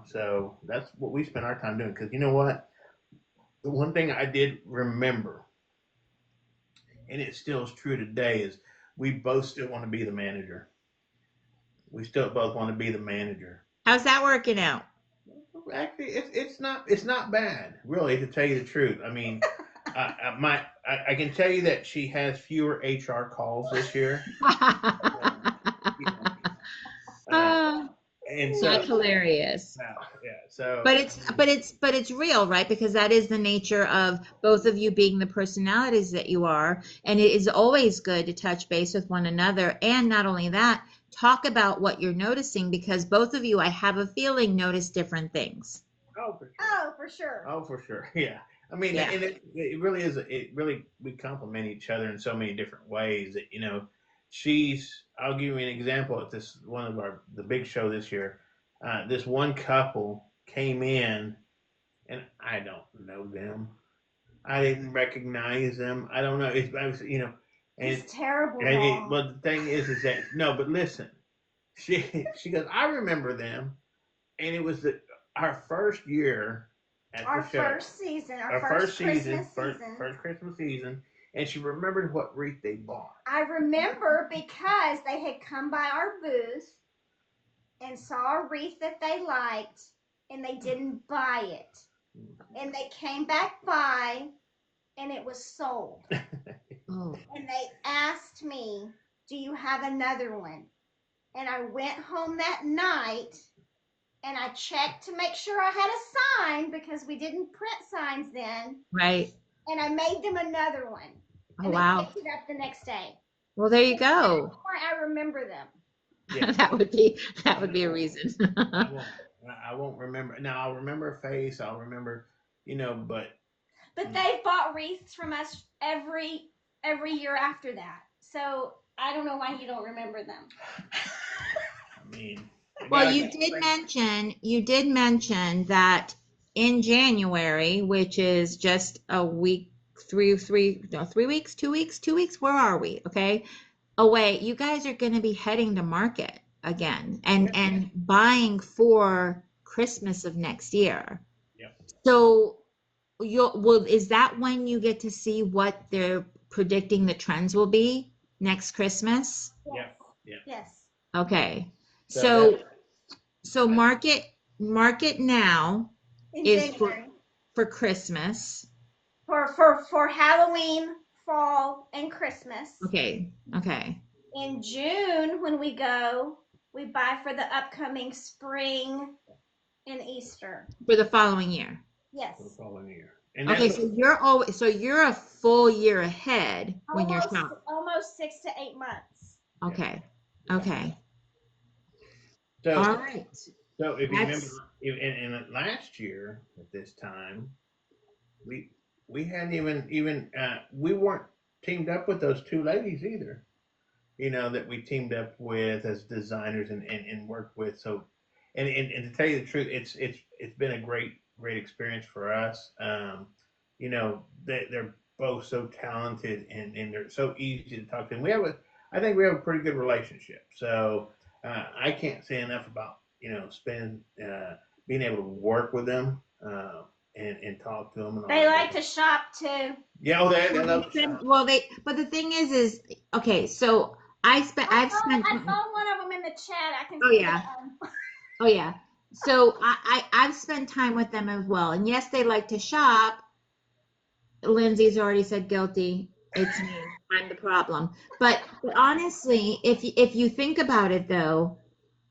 So that's what we spend our time doing. Because you know what, the one thing I did remember, and it still is true today, is we both still want to be the manager. We still both want to be the manager. How's that working out? Actually, it's not bad, really, to tell you the truth. I mean, I can tell you that she has fewer HR calls this year. You know, uh, Uh, and so that's hilarious. yeah, so But it's real, right? Because that is the nature of both of you being the personalities that you are, and it is always good to touch base with one another. And not only that, talk about what you're noticing because both of you, I have a feeling, notice different things. oh for sure, Oh, for sure. oh for sure, yeah. I mean, Yeah. and it really is. It really we complement each other in so many different ways that she's. I'll give you an example at this one of the big show this year. This one couple came in, and I don't know them. I didn't recognize them. I don't know. I was, and He's terrible, y'all. but the thing is that no. But listen, she goes. I remember them, and it was our first year at Our the show, first season, our our first first season, Christmas first season. first Christmas season, and she remembered what wreath they bought. I remember because they had come by our booth and saw a wreath that they liked and they didn't buy it. And they came back by and it was sold. Oh, And they asked me, "Do you have another one?" And I went home that night and I checked to make sure I had a sign because we didn't print signs then. right. And I made them another one. Oh, And they wow. picked it up the next day. Well, there you So that's go. why I remember them. Yeah, That would be that I would be a know. reason. I won't. I won't remember. Now I'll remember a face. I'll remember, but But they've bought wreaths from us every year after that. So I don't know why you don't remember them. I mean, I Well, gotta you get did things. mention you did mention that in January, which is just a week, no, 3 weeks, 2 weeks, 2 weeks. Where are we? Okay, away. You guys are going to be heading to market again and Yep, and buying for Christmas of next year. yep, So is that when you get to see what they're predicting the trends will be next Christmas? Yes. yep, yep. Yes. Okay. So that So so market now In is January. for Christmas. For Halloween, fall, and Christmas. Okay. Okay. In June, when we go, we buy for the upcoming spring and Easter. For the following year. for the Yes. following year, and Okay, that's so you're a full year ahead when you're Almost shopping. almost 6 to 8 months. yeah, Okay. yeah. Okay. So All right. so if you remember, That's in last year at this time, we we hadn't even we weren't teamed up with those two ladies either. That we teamed up with as designers and worked with. So, and to tell you the truth, it's been a great experience for us. They're both so talented and they're so easy to talk to. And I think we have a pretty good relationship. So I can't say enough about spending being able to work with them and talk to them and all They that. like to shop too. Yeah, oh, they well, they love the spend shop. well they but the thing is okay, so I've spent I saw one of them in the chat. I can oh see yeah. that. Oh yeah. So I've spent time with them as well. And yes, they like to shop. Lindsay's already said guilty. It's me. I'm the problem. But honestly, if you think about it though,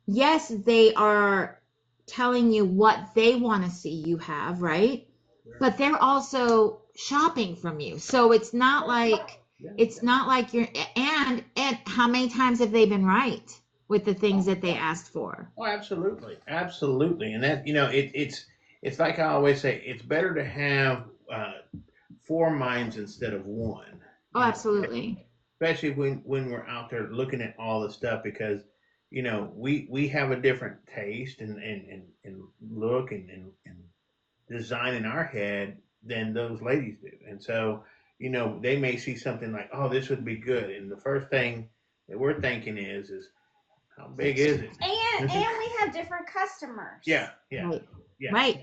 yes, they are telling you what they want to see you have, right? Sure. But they're also shopping from you. So Yeah. it's not like you're and how many times have they been right with the things that they asked for? Oh, absolutely, absolutely, and that it's like I always say, it's better to have four minds instead of one. Oh, absolutely. Especially when we're out there looking at all the stuff, because we have a different taste and look and design in our head than those ladies do, and so they may see something like, oh, this would be good, and the first thing that we're thinking is how big is it? And we have different Yeah, customers. yeah, Right. yeah, Right.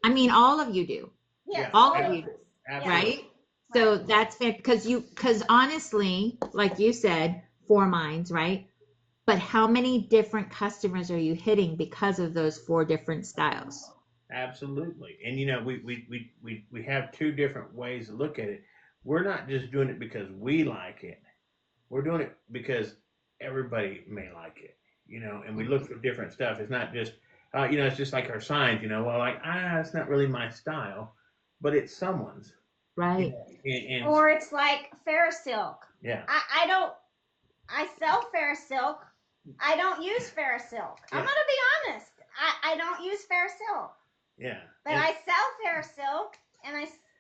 I mean, all of you do, Yes, yeah, all all of of you do, us. Yeah, absolutely. right? right. So that's fair because honestly, like you said, four minds, right? But how many different customers are you hitting because of those four different styles? Absolutely. And we have two different ways to look at it. We're not just doing it because we like it. We're doing it because everybody may like it. And we look for different stuff. It's not just it's just like our signs, well, like, it's not really my style, but it's someone's. You Right. know, and Or it's like Ferrosilk. yeah, I don't. I sell Ferrosilk. I don't use Ferrosilk. I'm yeah, gonna be honest. I don't use Ferrosilk, yeah. but I sell Ferrosilk,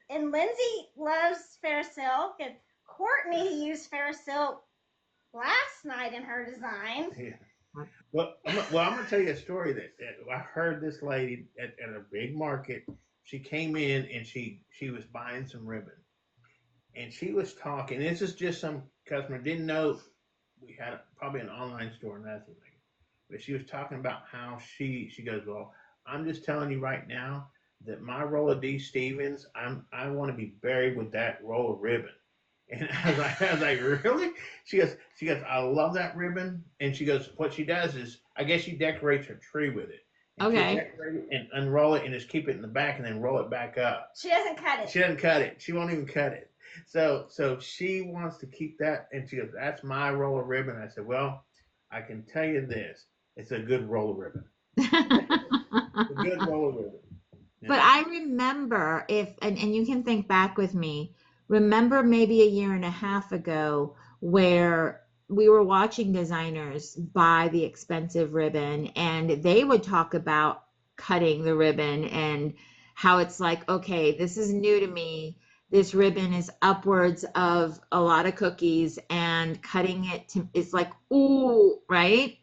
and Lindsay loves Ferrosilk, and Courtney used Ferrosilk last night in her design. Yeah. Well, I'm gonna tell you a story that I heard this lady at a big market. She came in and she was buying some ribbon, and she was talking. This is just some customer didn't know we had probably an online store and that sort of thing. But she was talking about how she goes, well, I'm just telling you right now that my roll of D Stevens, I want to be buried with that roll of ribbon. And I was like, really? She goes, I love that ribbon. And she goes, what she does is, I guess she decorates her tree with it. And she'll Okay. decorate it and unroll it and just keep it in the back and then roll it back up. She doesn't cut it. She doesn't cut it. She won't even cut it. So she wants to keep that, and she goes, "That's my roll of ribbon." I said, "Well, I can tell you this: it's a good roll of ribbon. A good roll of ribbon." You But know? I remember and you can think back with me, remember maybe a year and a half ago where we were watching designers buy the expensive ribbon and they would talk about cutting the ribbon and how it's like, okay, this is new to me. This ribbon is upwards of a lot of cookies and cutting it is like, ooh, right?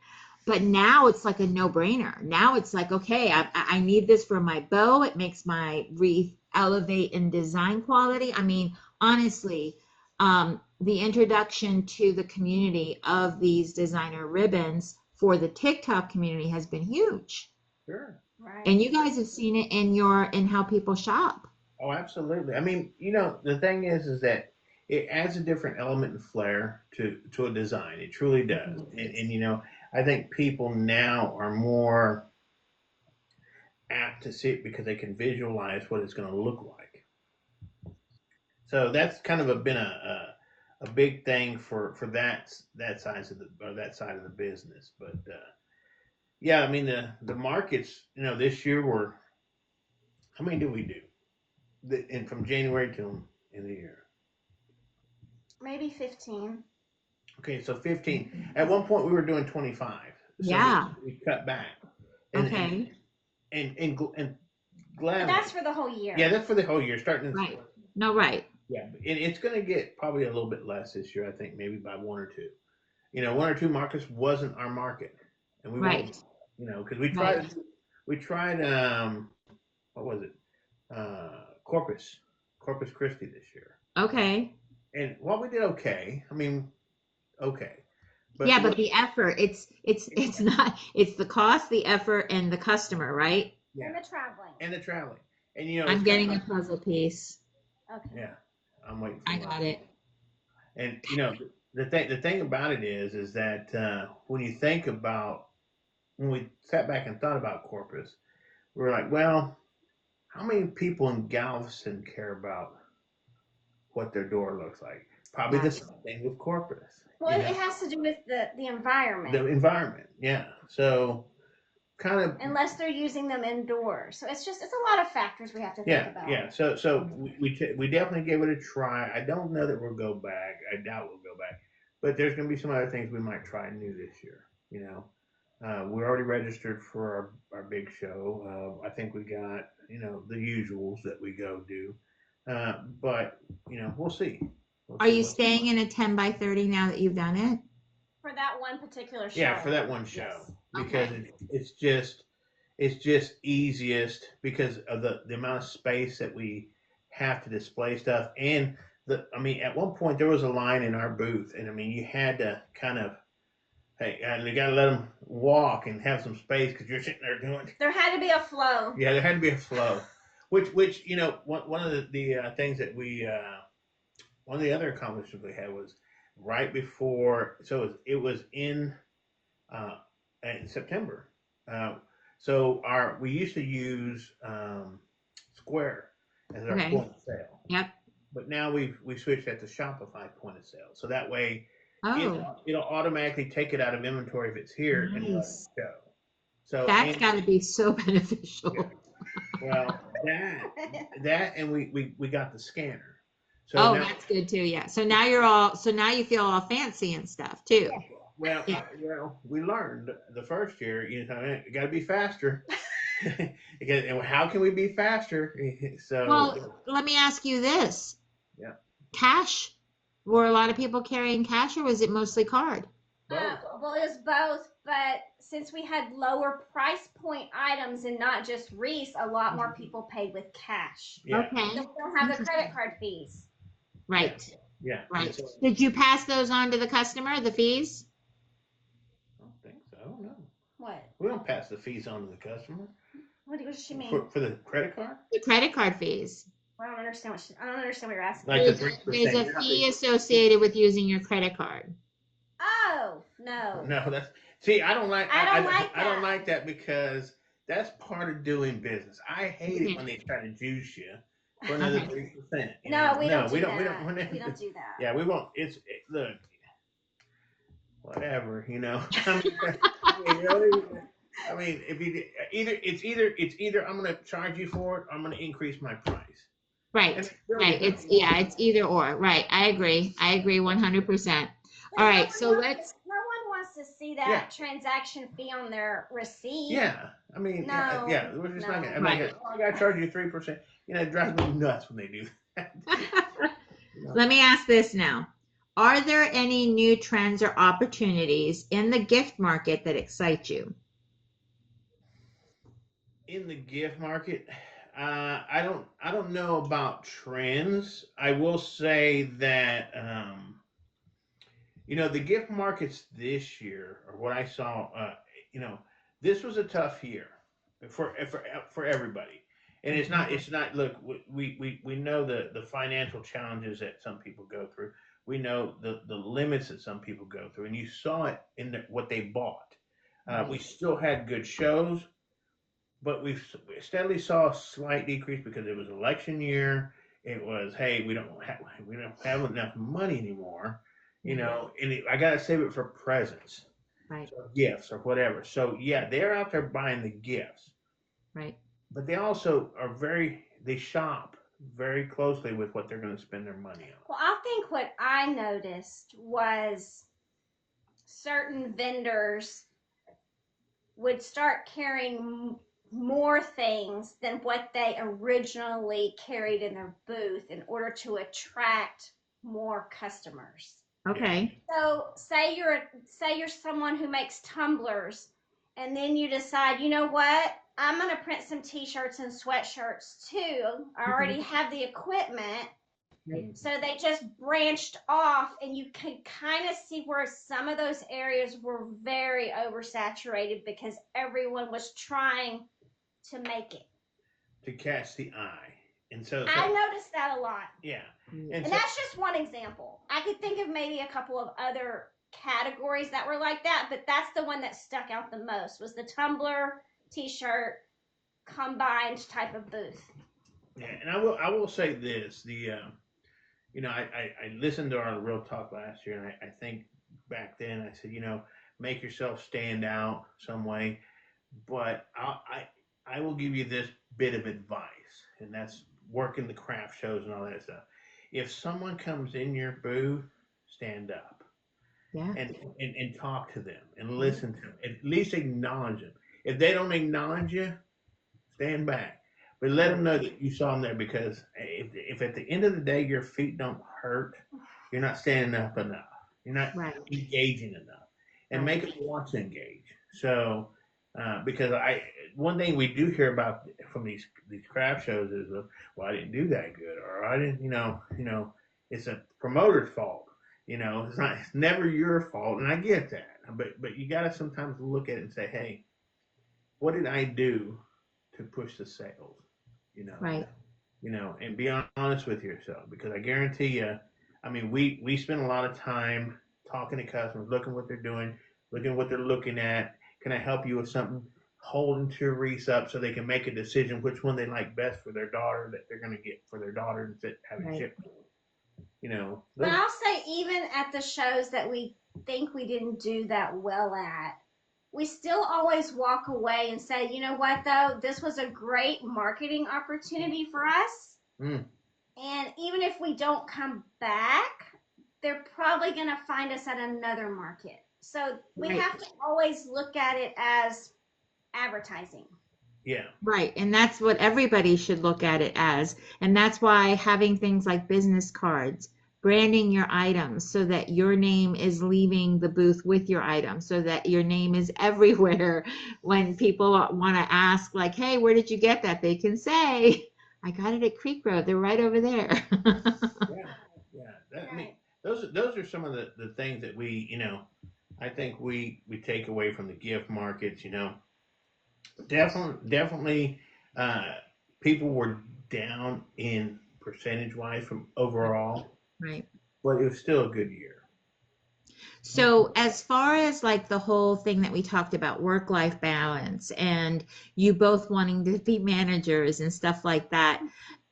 But now it's like a no-brainer. Now it's like, okay, I need this for my bow. It makes my wreath elevate in design quality. I mean, honestly, the introduction to the community of these designer ribbons for the TikTok community has been huge. Sure. Right. And you guys have seen it in how people shop. Oh, absolutely. I mean, the thing is that it adds a different element and flair to a design. It truly does. And I think people now are more apt to see it because they can visualize what it's going to look like. So that's kind of been a big thing for that size of the or that side of the business. But yeah, I mean the markets, this year were, how many did we do? And from January till in the year. Maybe 15. Okay, so 15. At one point we were doing 25. So Yeah. we cut back. And and Okay. and But gladly. that's for the whole Yeah, year. that's for the whole year, starting in. Right. No, right. Yeah, it's going to get probably a little bit less this year. I think maybe by one or two. One or two markets wasn't our market, and we won't. Right. Because Right. we tried what was it? Corpus Christi this year, Okay. and what we did okay. I mean, okay, but Yeah, but the effort, it's not it's the cost, the effort, and the customer, right? And yeah, the traveling. and the traveling, and it's I'm kind of getting a like, puzzle piece. Okay. yeah, I'm waiting for I mine. got it. And the thing about it is that when you think about when we sat back and thought about Corpus, we were like, well, how many people in Galveston care about what their door looks like? probably Yeah. the same thing with corpus. Well, it has to do with the environment. The environment, yeah. So kind of, unless they're using them indoors. So it's a lot of factors we have to think about. yeah. So we definitely gave it a try. I don't know that we'll go back. I doubt we'll go back, but there's going to be some other things we might try new this year. We're already registered for our big show. I think we got the usuals that we go do, but we'll see. We'll Are see you what's staying in a 10 by 30 now that you've done it? For that one particular show. yeah, for that one show. Yes. Because Okay. it's just easiest because of the amount of space that we have to display stuff. And at one point there was a line in our booth, and you had to kind of, hey, and you got to let them walk and have some space because you're sitting there doing. There had to be a flow. Yeah, there had to be a flow, which one of the things that we one of the other accomplishments we had was right before. So it was uh, in September. Uh, so we used to use Square as our Okay. point of sale. Yep. But now we switched that to Shopify point of sale. So that way Oh, it'll automatically take it out of inventory if it's here and let nice. it go. So That's and got to be so yeah, beneficial. well that and we got the scanner. So Oh, now that's good too. Yeah. So now you feel all fancy and stuff too. well, Yeah. we learned the first year, you got to be faster. Because, and how can we be faster? So, Well, let me ask you this. yeah, Cash, were a lot of people carrying cash or was it mostly card? both. Well, it was both, but since we had lower price point items and not just wreaths, a lot more people paid with cash. Yeah, Okay. So we don't have the credit card fees. Right. yeah. And Right. so, Did you pass those on to the customer, the fees? I don't think so. I don't know. What? We don't pass the fees on to the customer What does she mean? for the credit card. The credit card fees. I don't understand I don't understand what you're asking. Like the There's 3%. a fee associated with using your credit card. Oh no. No, that's see. I don't like. I don't like I don't that. like that because that's part of doing business. I hate it Okay. when they try to juice you for another Okay. 3%. No, we don't do we that. don't. We don't do that. Yeah, we won't. Look, whatever. If you it's either I'm going to charge you for it, or I'm going to increase my price. Right. And it really Right. depends. It's either or. Right. I agree. 100%. All right. So No let's. one wants to see that Yeah. transaction fee on their receipt. Yeah, No, yeah. We're just not no. gonna. Right. I got to charge you 3%. It drives me nuts when they do that. Let me ask this now. Are there any new trends or opportunities in the gift market that excite you? In the gift market, I don't know about trends. I will say that the gift markets this year, or what I saw, this was a tough year for everybody. And it's not. Look, we know the financial challenges that some people go through. We know the limits that some people go through, and you saw it in what they bought. We still had good shows, but we steadily saw a slight decrease because it was election year. It was, hey, we don't have enough money anymore, and I gotta save it for presents, Right. so gifts or whatever. So yeah, they're out there buying the gifts, Right. but they also they shop very closely with what they're going to spend their money on. Well, I think what I noticed was certain vendors would start carrying more things than what they originally carried in their booth in order to attract more customers. Okay. So say you're someone who makes tumblers, and then you decide, you know what? I'm gonna print some t-shirts and sweatshirts too. I already have the equipment. Right. So they just branched off, and you can kind of see where some of those areas were very oversaturated because everyone was trying to make it. To catch the eye, and so I noticed that a lot. yeah, And that's just one example. I could think of maybe a couple of other categories that were like that, but that's the one that stuck out the most was the tumbler t-shirt combined type of booth. yeah, and I will say this: I listened to our real talk last year, and I think back then I said, make yourself stand out some way. But I will give you this bit of advice, and that's working the craft shows and all that stuff. If someone comes in your booth, stand up Yeah. and talk to them and listen to them. At least acknowledge them. If they don't acknowledge you, stand back. But let them know that you saw them there, because if at the end of the day your feet don't hurt, you're not standing up enough. You're not Right. engaging enough, and Right. make them want to engage. So, because one thing we do hear about from these craft shows is, well, I didn't do that good, or I didn't, it's a promoter's fault. It's never your fault, and I get that. But you got to sometimes look at it and say, hey, what did I do to push the sales? You know, Right. and be honest with yourself, because I guarantee you, I mean, we spend a lot of time talking to customers, looking what they're doing, looking what they're looking at. Can I help you with something? Holding Therese up so they can make a decision which one they like best for their daughter, that they're going to get for their daughter, instead of having Right. shipped. But Those. I'll say, even at the shows that we think we didn't do that well at, we still always walk away and say, you know what, though, this was a great marketing opportunity for us. Mm, And even if we don't come back, they're probably going to find us at another market. So we Right. have to always look at it as advertising. yeah. Right. And that's what everybody should look at it as. And that's why having things like business cards, branding your items so that your name is leaving the booth with your item, so that your name is everywhere when people want to ask, like, hey, where did you get that? They can say, I got it at Creek Road. They're right over there. Yeah. Yeah. I mean, Right. those are some of the things that I think we take away from the gift markets. Definitely, uh, people were down in percentage wise from overall, Right. but it was still a good year. So, as far as like the whole thing that we talked about, work-life balance, and you both wanting to be managers and stuff like that,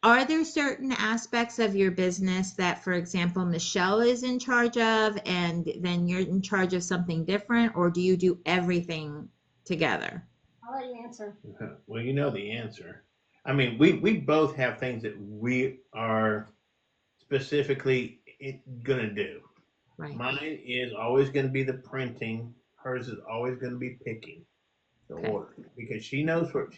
are there certain aspects of your business that, for example, Michelle is in charge of, and then you're in charge of something different, or do you do everything together? I'll let you answer. Well, you know the answer. I mean, we both have things that we are specifically gonna do. Right. Mine is always going to be the printing. Hers is always going to be picking the Okay. order, because she knows where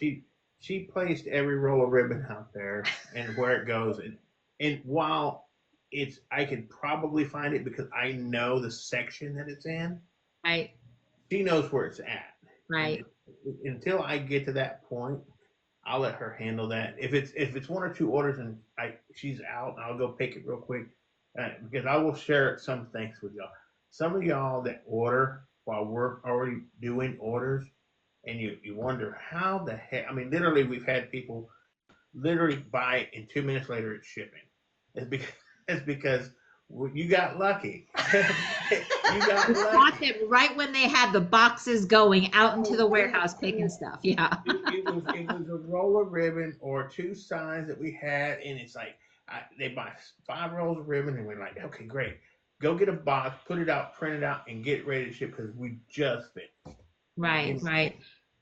she placed every roll of ribbon out there and where it goes. And while I could probably find it because I know the section that it's in, Right. she knows where it's at. And Right. until I get to that point, I'll let her handle that. If it's one or two orders and she's out, I'll go pick it real quick, because I will share some things with y'all. Some of y'all that order while we're already doing orders, and you wonder how the heck. I mean, literally, we've had people literally buy it, and 2 minutes later it's shipping. It's because it's because you got lucky. You got You caught lucky. them right when they had the boxes going out into Oh, the we warehouse picking stuff. Yeah. it was a roll of ribbon or two signs that we had, and it's like they buy 5 rolls of ribbon, and we're like, okay, great, go get a box, put it out, print it out, and get it ready to ship because we just finished. Right. And Right.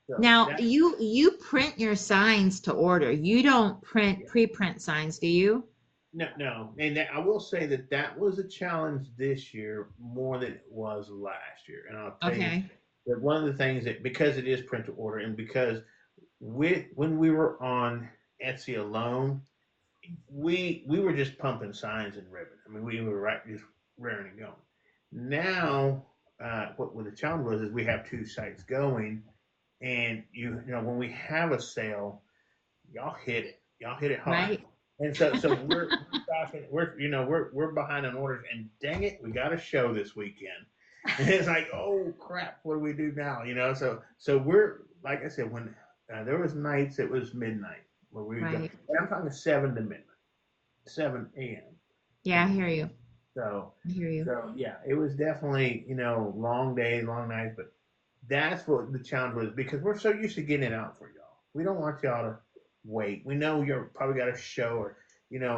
so Now, that you print your signs to order. You don't print yeah. pre-print signs, do you? No, and I will say that was a challenge this year more than it was last year, and I'll tell you Okay. that one of the things that, because it is print to order, and because when we were on Etsy alone, we were just pumping signs and ribbon. I mean, we were just raring and going. Now, what the challenge was is we have two sites going, and when we have a sale, y'all hit it hard, Right. and so we're talking, we're behind on orders, and dang it, we got a show this weekend, and it's like, oh crap, what do we do now? So we're, like I said, when there was nights it was midnight where we would go, Right. and I'm talking 7 to midnight, 7 a.m. to Yeah, I midnight. hear you. So, I hear you. yeah, it was definitely, long days, long nights, but that's what the challenge was, because we're so used to getting it out for y'all. We don't want y'all to wait. We know you're probably got a show, or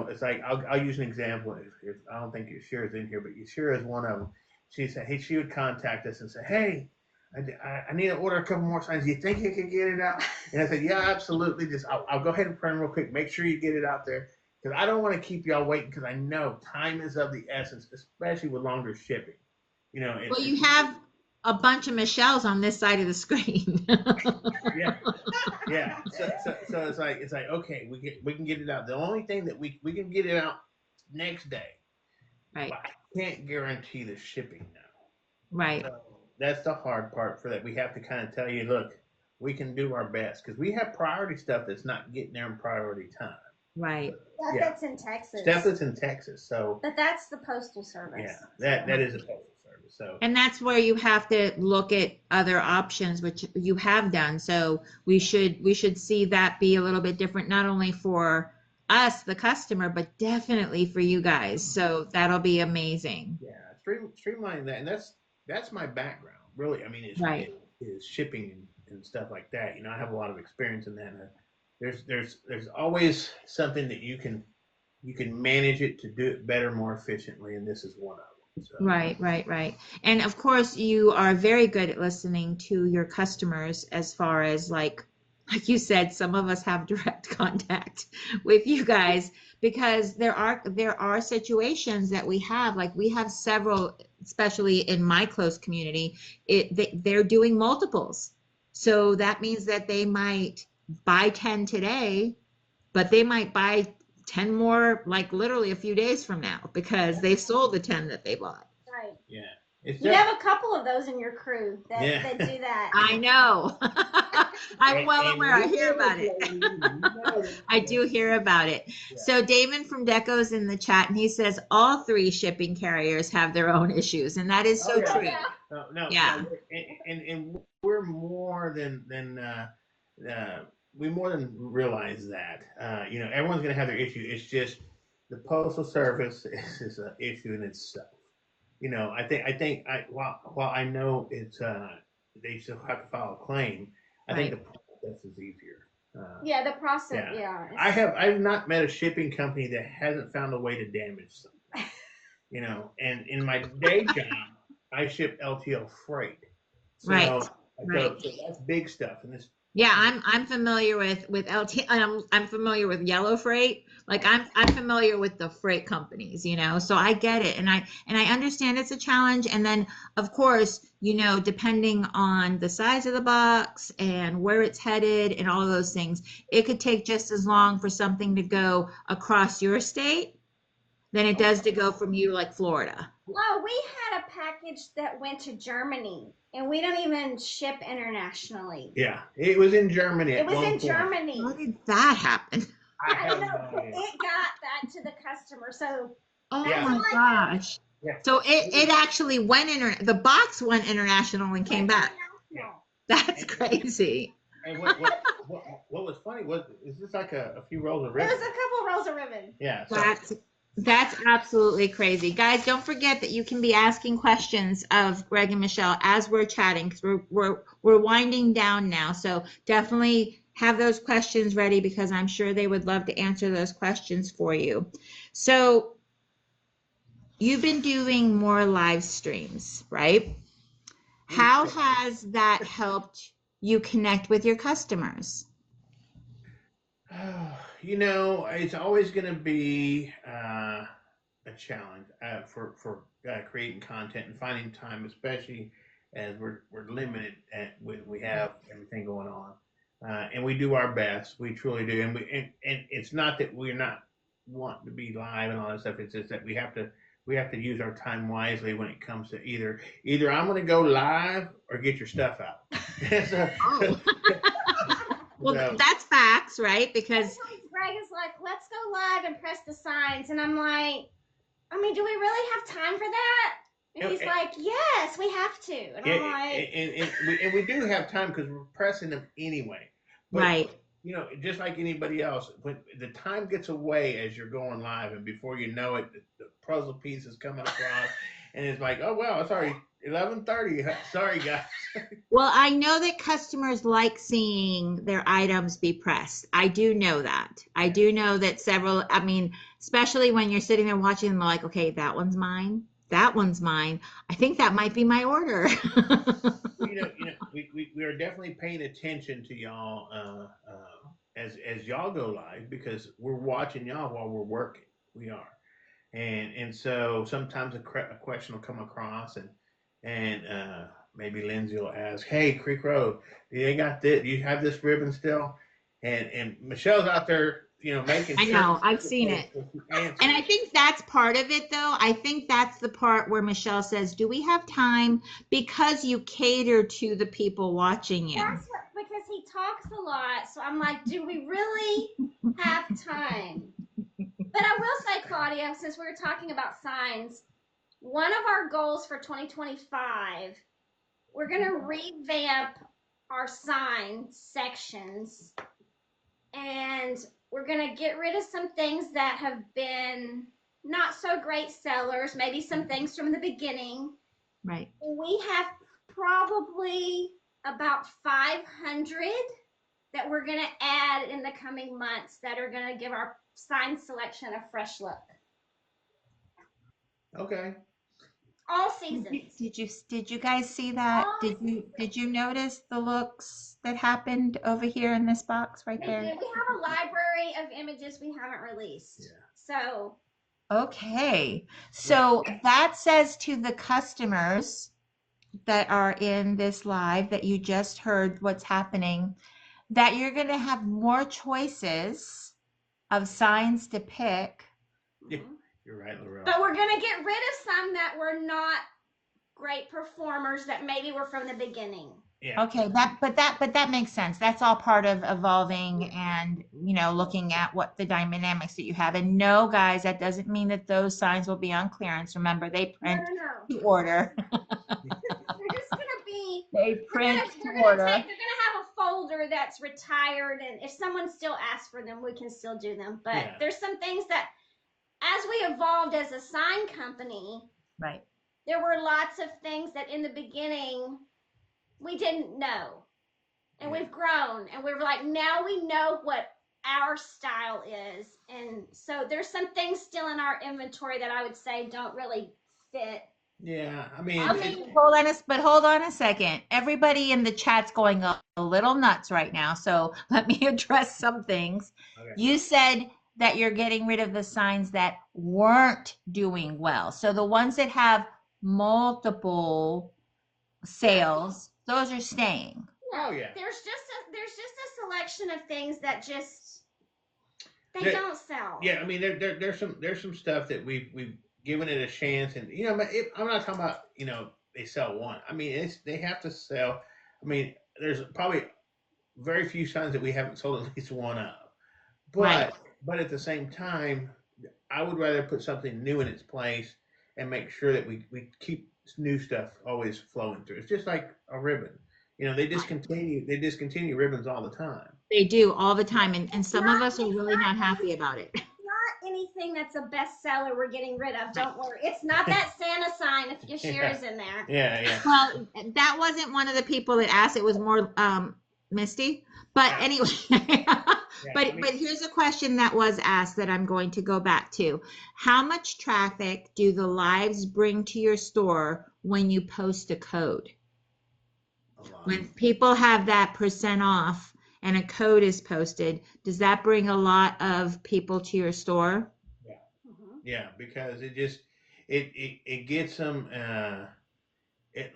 it's like I'll use an example. If I don't think Yashira's in here, but Yashira is one of them. She said, hey, she would contact us and say, hey, I need to order a couple more signs. Do you think you can get it out? And I said, yeah, absolutely. Just I'll go ahead and print them real quick. Make sure you get it out there because I don't want to keep y'all waiting because I know time is of the essence, especially with longer shipping. Well, you have a bunch of Michelles on this side of the screen. yeah, yeah. So it's like okay, we can get it out. The only thing that we can get it out next day, Right, but I can't guarantee the shipping now. right, So that's the hard part for that. We have to kind of tell you, look, we can do our best because we have priority stuff that's not getting there in priority time. right. Stuff Yeah, that's in stuff Texas. that's in Texas. So But that's the postal service. yeah, that is a postal service. So And that's where you have to look at other options, which you have done. So we should see that be a little bit different, not only for us, the customer, but definitely for you guys. So that'll be amazing. yeah, streamlining that, and that's my background. Really, I mean, Right. is shipping and stuff like that. I have a lot of experience in that. And there's always something that you can manage it to do it better, more efficiently, and this is one of them. So Right, right, right. And of course, you are very good at listening to your customers as far as like you said, some of us have direct contact with you guys because there are situations that we have, like we have several, especially in my close community, they're doing multiples. So that means that they might buy 10 today, but they might buy 10 more like literally a few days from now because they've sold the 10 that they bought. Right. yeah, it's You just have a couple of those in your crew yeah. that do that. I know. I'm well And aware. I we hear know about this, it. lady. We know this. I do hear about it. Yeah. So Damon from Deco's in the chat and he says all three shipping carriers have their own issues, and that is Oh so yeah. Oh true. yeah. Yeah. No. And we're more than we more than realize that. Everyone's gonna have their issue. It's just the postal service is an issue in itself. While I know it's they still have to file a claim. I think the Right. process is easier. Yeah, the process. Yeah. Yeah. I've not met a shipping company that hasn't found a way to damage something. And in my day job, I ship LTL freight. Right. So, Right. so that's big stuff. And this, Yeah, I'm familiar with LT, and I'm familiar with Yellow Freight. Like I'm familiar with the freight companies. So I get it, and I understand it's a challenge. And then of course, depending on the size of the box and where it's headed and all of those things, it could take just as long for something to go across your state than it does to go from you like Florida. Oh, we had a package that went to Germany, and we don't even ship internationally. yeah, it was in Germany It at was one in point. Germany. How did that happen? I I have know, no but idea. it got that to the customer. So Oh that's Yeah, all my I know. gosh. yeah. So it actually the box went international and came Went back. international. That's And, crazy. and what was funny was is this like a few rolls of It was ribbon? a couple rolls of ribbon. Yeah. So That's absolutely crazy. Guys, don't forget that you can be asking questions of Greg and Michelle as we're chatting because we're winding down now. So definitely have those questions ready because I'm sure they would love to answer those questions for you. So you've been doing more live streams, right? How has that helped you connect with your customers? it's always going to be a challenge for creating content and finding time, especially as we're limited at we have everything going on, and we do our best. We truly do, and it's not that we're not wanting to be live and all that stuff. It's just that we have to use our time wisely when it comes to either I'm going to go live or get your stuff out. so, Oh, well, so that's facts, right? Because Sometimes Greg is like, let's go live and press the signs. And I'm like, I mean, do we really have time for that? And he's like, yes, we have to. And yeah, I'm like, and we do have time because we're pressing them anyway. But right, just like anybody else, when the time gets away as you're going live, and before you know it, the puzzle piece is coming across, and it's like, oh well, 11:30. Sorry, guys. Well, I know that customers like seeing their items be pressed. I do know that. I Yeah. do know that several, I mean, especially when you're sitting there watching them like, okay, that one's mine. That one's mine. I think that might be my order. Well, we are definitely paying attention to y'all as y'all go live because we're watching y'all while we're working. We are, and so sometimes a question will come across, and maybe Lindsay will ask, "Hey, Creek Road, do they got this? Do you have this ribbon still?" And Michelle's out there, making I sure know, I've seen it. that she And I answers. think that's part of it, though. I think that's the part where Michelle says, do we have time? Because you cater to the people watching you. That's what, because he talks a lot. So I'm like, do we really have time? But I will say, Claudia, since we were talking about signs, one of our goals for 2025, we're going to revamp our sign sections, and we're going to get rid of some things that have been not so great sellers, maybe some things from the beginning. Right. We have probably about 500 that we're going to add in the coming months that are going to give our sign selection a fresh look. Okay. All Did you, seasons. did you did you guys see that? All Did you notice the looks that happened over here in this box right We there? did. We have a library of images we haven't released. Yeah. So Okay. Yeah. So that says to the customers that are in this live that you just heard what's happening, that you're going to have more choices of signs to pick. Yeah. You're right, Laurel. but we're going to get rid of some that were not great performers that maybe were from the beginning. Yeah. Okay, but that makes sense. That's all part of evolving and, looking at what the dynamics that you have. And no, guys, that doesn't mean that those signs will be on clearance. Remember, they No, print no, no. to order. They're just going to be They they're gonna print to they're gonna order. take they're gonna have a folder that's retired, and if someone still asks for them, we can still do them. But Yeah. there's some things that, as we evolved as a sign company, Right. there were lots of things that in the beginning we didn't know, and Yeah. we've grown, and we're like, now we know what our style is, and so there's some things still in our inventory that I would say don't really fit. Yeah. I mean, Okay, hold on a second. Everybody in the chat's going a little nuts right now. So let me address some things. okay. You said that you're getting rid of the signs that weren't doing well. So the ones that have multiple sales, those are staying. Oh yeah. There's just a selection of things that just they There- don't sell. Yeah, I mean, there's some stuff that we've given it a chance, and I'm not talking about they sell one. I mean, they have to sell. I mean, there's probably very few signs that we haven't sold at least one of. Right. But at the same time, I would rather put something new in its place and make sure that we keep new stuff always flowing through. It's just like a ribbon. They discontinue ribbons all the time. They do all the time. And It's some of not us are it's really not not happy about it. not anything that's a bestseller we're getting rid of. Right. Don't worry. It's not that Santa sign if your Yeah. is in there. Yeah. Well, that wasn't one of the people that asked. It was more Misty. But anyway, Yeah. but here's a question that was asked that I'm going to go back to. How much traffic do the lives bring to your store when you post a code? A lot. When people have that percent off and a code is posted, does that bring a lot of people to your store? Mhm. Yeah, because it gets them. It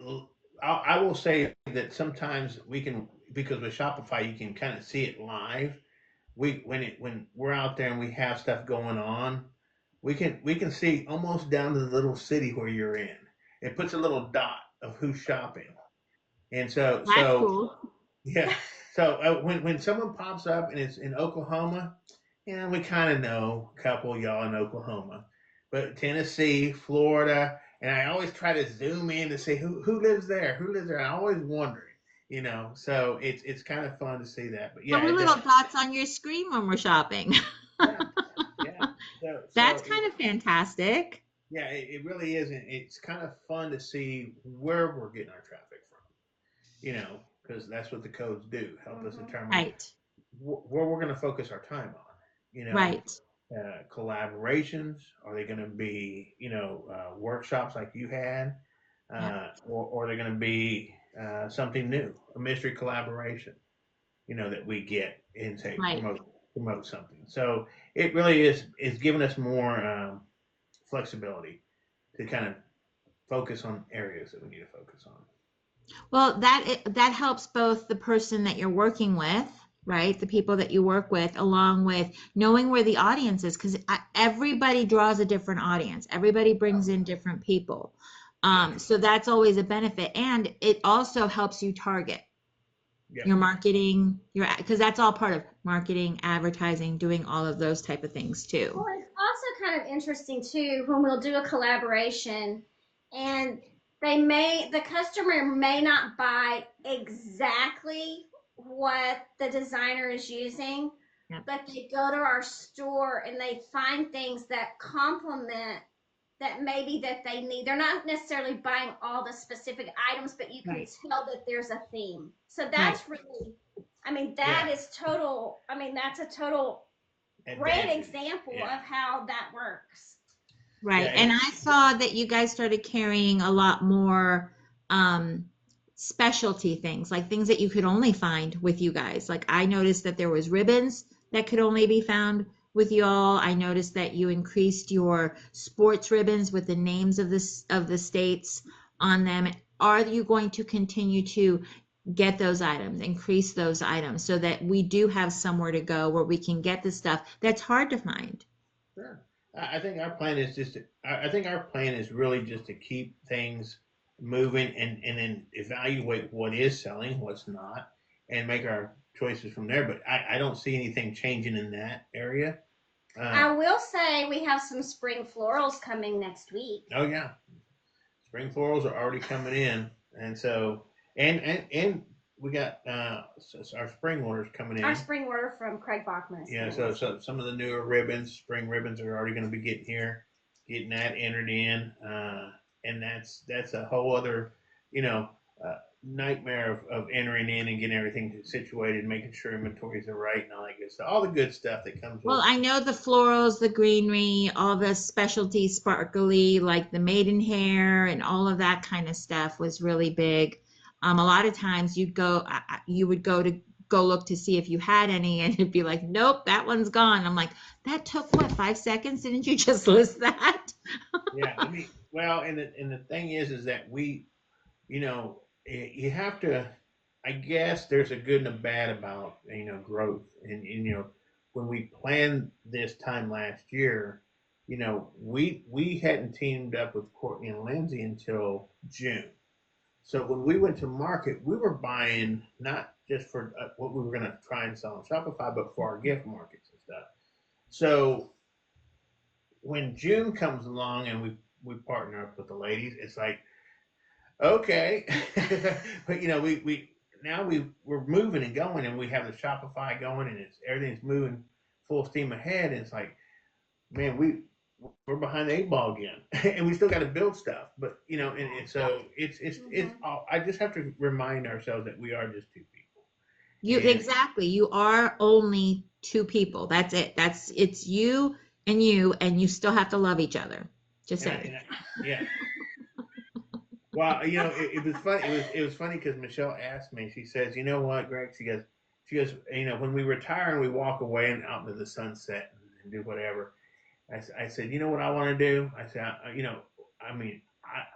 I will say that sometimes we can, because with Shopify you can kind of see it live. When we're out there and we have stuff going on, we can see almost down to the little city where you're in. It puts a little dot of who's shopping, and so That's so cool. yeah. So when someone pops up and it's in Oklahoma, we kind of know a couple of y'all in Oklahoma, but Tennessee, Florida, and I always try to zoom in to see who lives there, who lives there. I always wondering. So it's kind of fun to see that. But So yeah, we're it little does. dots on your screen when we're shopping. Yeah, yeah. So That's it, kind of fantastic. Yeah, it really is, and it's kind of fun to see where we're getting our traffic from. Because that's what the codes do, help us Mm-hmm. determine Right. where we're going to focus our time on. You know, Right. collaborations? Are they going to be, workshops like you had, Yep. or are they going to be something new, a mystery collaboration? That we get and say Right. promote something. So it really is giving us more flexibility to kind of focus on areas that we need to focus on. Well, that helps both the person that you're working with, right? The people that you work with, along with knowing where the audience is, because everybody draws a different audience. Everybody brings in different people. Yeah. So that's always a benefit, and it also helps you target Yep. your marketing, because that's all part of marketing, advertising, doing all of those type of things too. Well, it's also kind of interesting too when we'll do a collaboration and the customer may not buy exactly what the designer is using, Yep. but they go to our store and they find things that complement that maybe that they need. They're not necessarily buying all the specific items, but you can Right. tell that there's a theme. So Right. that's really, I mean, that Yeah. is total. I mean, that's a total great Advantage. example Yeah. of how that works. Yeah. Right. And I saw that you guys started carrying a lot more um, specialty things, like things that you could only find with you guys. Like I noticed that there was ribbons that could only be found with y'all. I noticed that you increased your sports ribbons with the names of the states on them. Are you going to continue to get those items, increase those items so that we do have somewhere to go where we can get the stuff that's hard to find? Sure. I think our plan is I think our plan is really just to keep things moving and then evaluate what is selling, what's not, and make our choices from there. But I don't see anything changing in that area. Uh, I will say we have some spring florals coming next week. oh yeah, spring florals are already coming in, and so and we got our spring orders coming Our in. spring order from Craig Bachman is Yeah, coming so next so week. some of the newer ribbons, spring ribbons, are already going to be getting here, getting that entered in, and that's a whole other, you know, nightmare of entering in and getting everything situated, making sure inventories are right and all that good stuff, all the good stuff that comes Well, with. I know the florals, the greenery, all the specialty sparkly, like the maidenhair and all of that kind of stuff was really big. A lot of times you would go look to see if you had any, and it'd be like, nope, that one's gone. I'm like, that took what, 5 seconds? Didn't you just list that? Yeah, I mean, well, and the thing is that you have to. I guess there's a good and a bad about growth, and when we planned this time last year, we hadn't teamed up with Courtney and Lindsay until June. So when we went to market, we were buying not just for what we were going to try and sell on Shopify, but for our gift markets and stuff. So when June comes along and we partner up with the ladies, it's like okay, but we now we're moving and going, and we have the Shopify going, and it's everything's moving full steam ahead. And it's like, man, we're behind the 8 ball again, and we still got to build stuff. But and so it's Mm-hmm. all. I just have to remind ourselves that we are just two people, You and exactly. You are only two people. That's it. It's you, and you still have to love each other. Just and, I, saying. and I, yeah. Well, it was funny. It was funny because Michelle asked me. She says, "You know what, Greg?" She goes, when we retire and we walk away and out into the sunset and do whatever. I said, you know what I want to do? I said, I mean,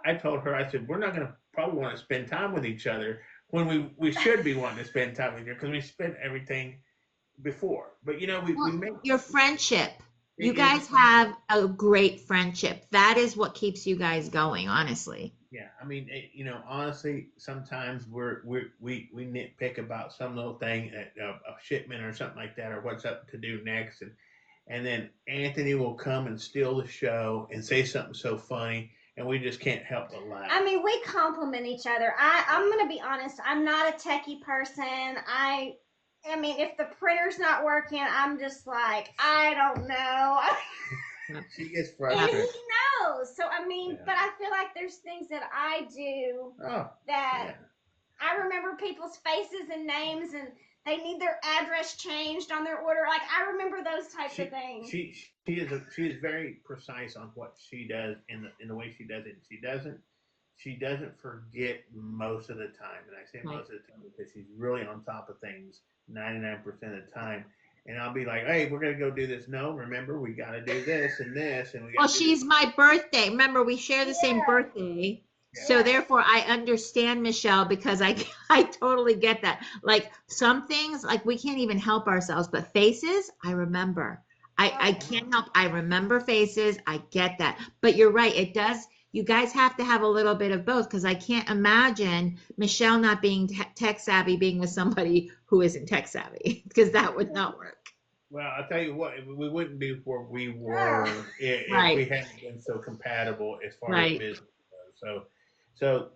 I told her, I said, we're not going to probably want to spend time with each other when we should be wanting to spend time with each other because we spent everything before. But we Well, make your friendship. You it was guys have a great friendship. That is what keeps you guys going, honestly. yeah. I mean, honestly, sometimes we nitpick about some little thing, a shipment or something like that, or what's up to do next, and then Anthony will come and steal the show and say something so funny, and we just can't help but laugh. I mean, we complement each other. I'm gonna be honest. I'm not a techie person. I mean, if the printer's not working, I'm just like, I don't know. She gets And he frustrated. knows. So there's things that I do Oh, that yeah. I remember people's faces and names, and they need their address changed on their order. Like I remember those types of She things. she is very precise on what she does in the way she does it. She doesn't forget most of the time, and I say Right. most of the time because she's really on top of things 99% of the time. And I'll be like, "Hey, we're gonna go do this." No, remember we got to do this, and we Well, got to do this. she's my birthday. Remember, we share the same Yeah, birthday. So yes. therefore I understand Michelle because I I totally get that. Like some things like we can't even help ourselves, but faces, I remember. I Oh, can't help. I remember faces. I get that. But you're right. It does you guys have to have a little bit of both because I can't imagine Michelle not being tech savvy being with somebody who isn't tech savvy because that would not work. Well, I'll tell you what, we wouldn't be where we ah, were if we Right. hadn't been so compatible as far as Right. business goes. So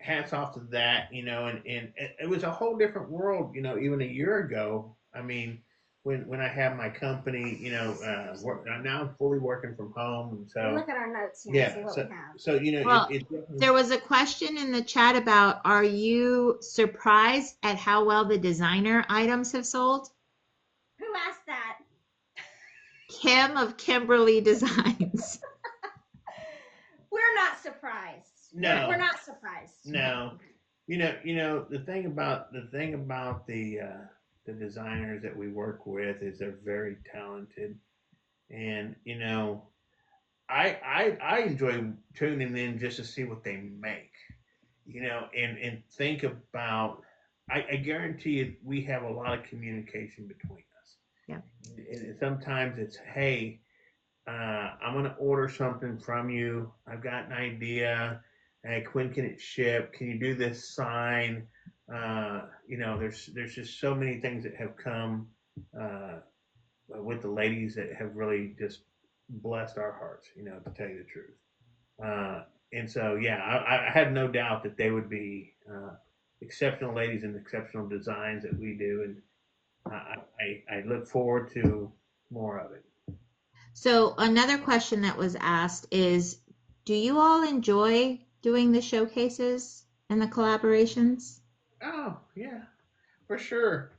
hats off to that, and it was a whole different world, even a year ago. I mean, when I had my company, now I'm fully working from home, and let me so look at our notes here and see yeah, what we have. Well, it definitely. there was a question in the chat about, are you surprised at how well the designer items have sold? Who asked that? Kim of Kimberly Designs. We're not surprised. We're No, not surprised. no. The thing about the designers that we work with is they're very talented, and I enjoy tuning in just to see what they make, and think about. I guarantee you, we have a lot of communication between us, Yeah. and sometimes it's, hey, I'm gonna order something from you. I've got an idea. Hey, when can it ship? Can you do this sign? There's just so many things that have come uh, with the ladies that have really just blessed our hearts. To tell you the truth. And so, yeah, I have no doubt that they would be exceptional ladies and exceptional designs that we do, and I look forward to more of it. So another question that was asked is, do you all enjoy doing the showcases and the collaborations? Oh, yeah, for sure.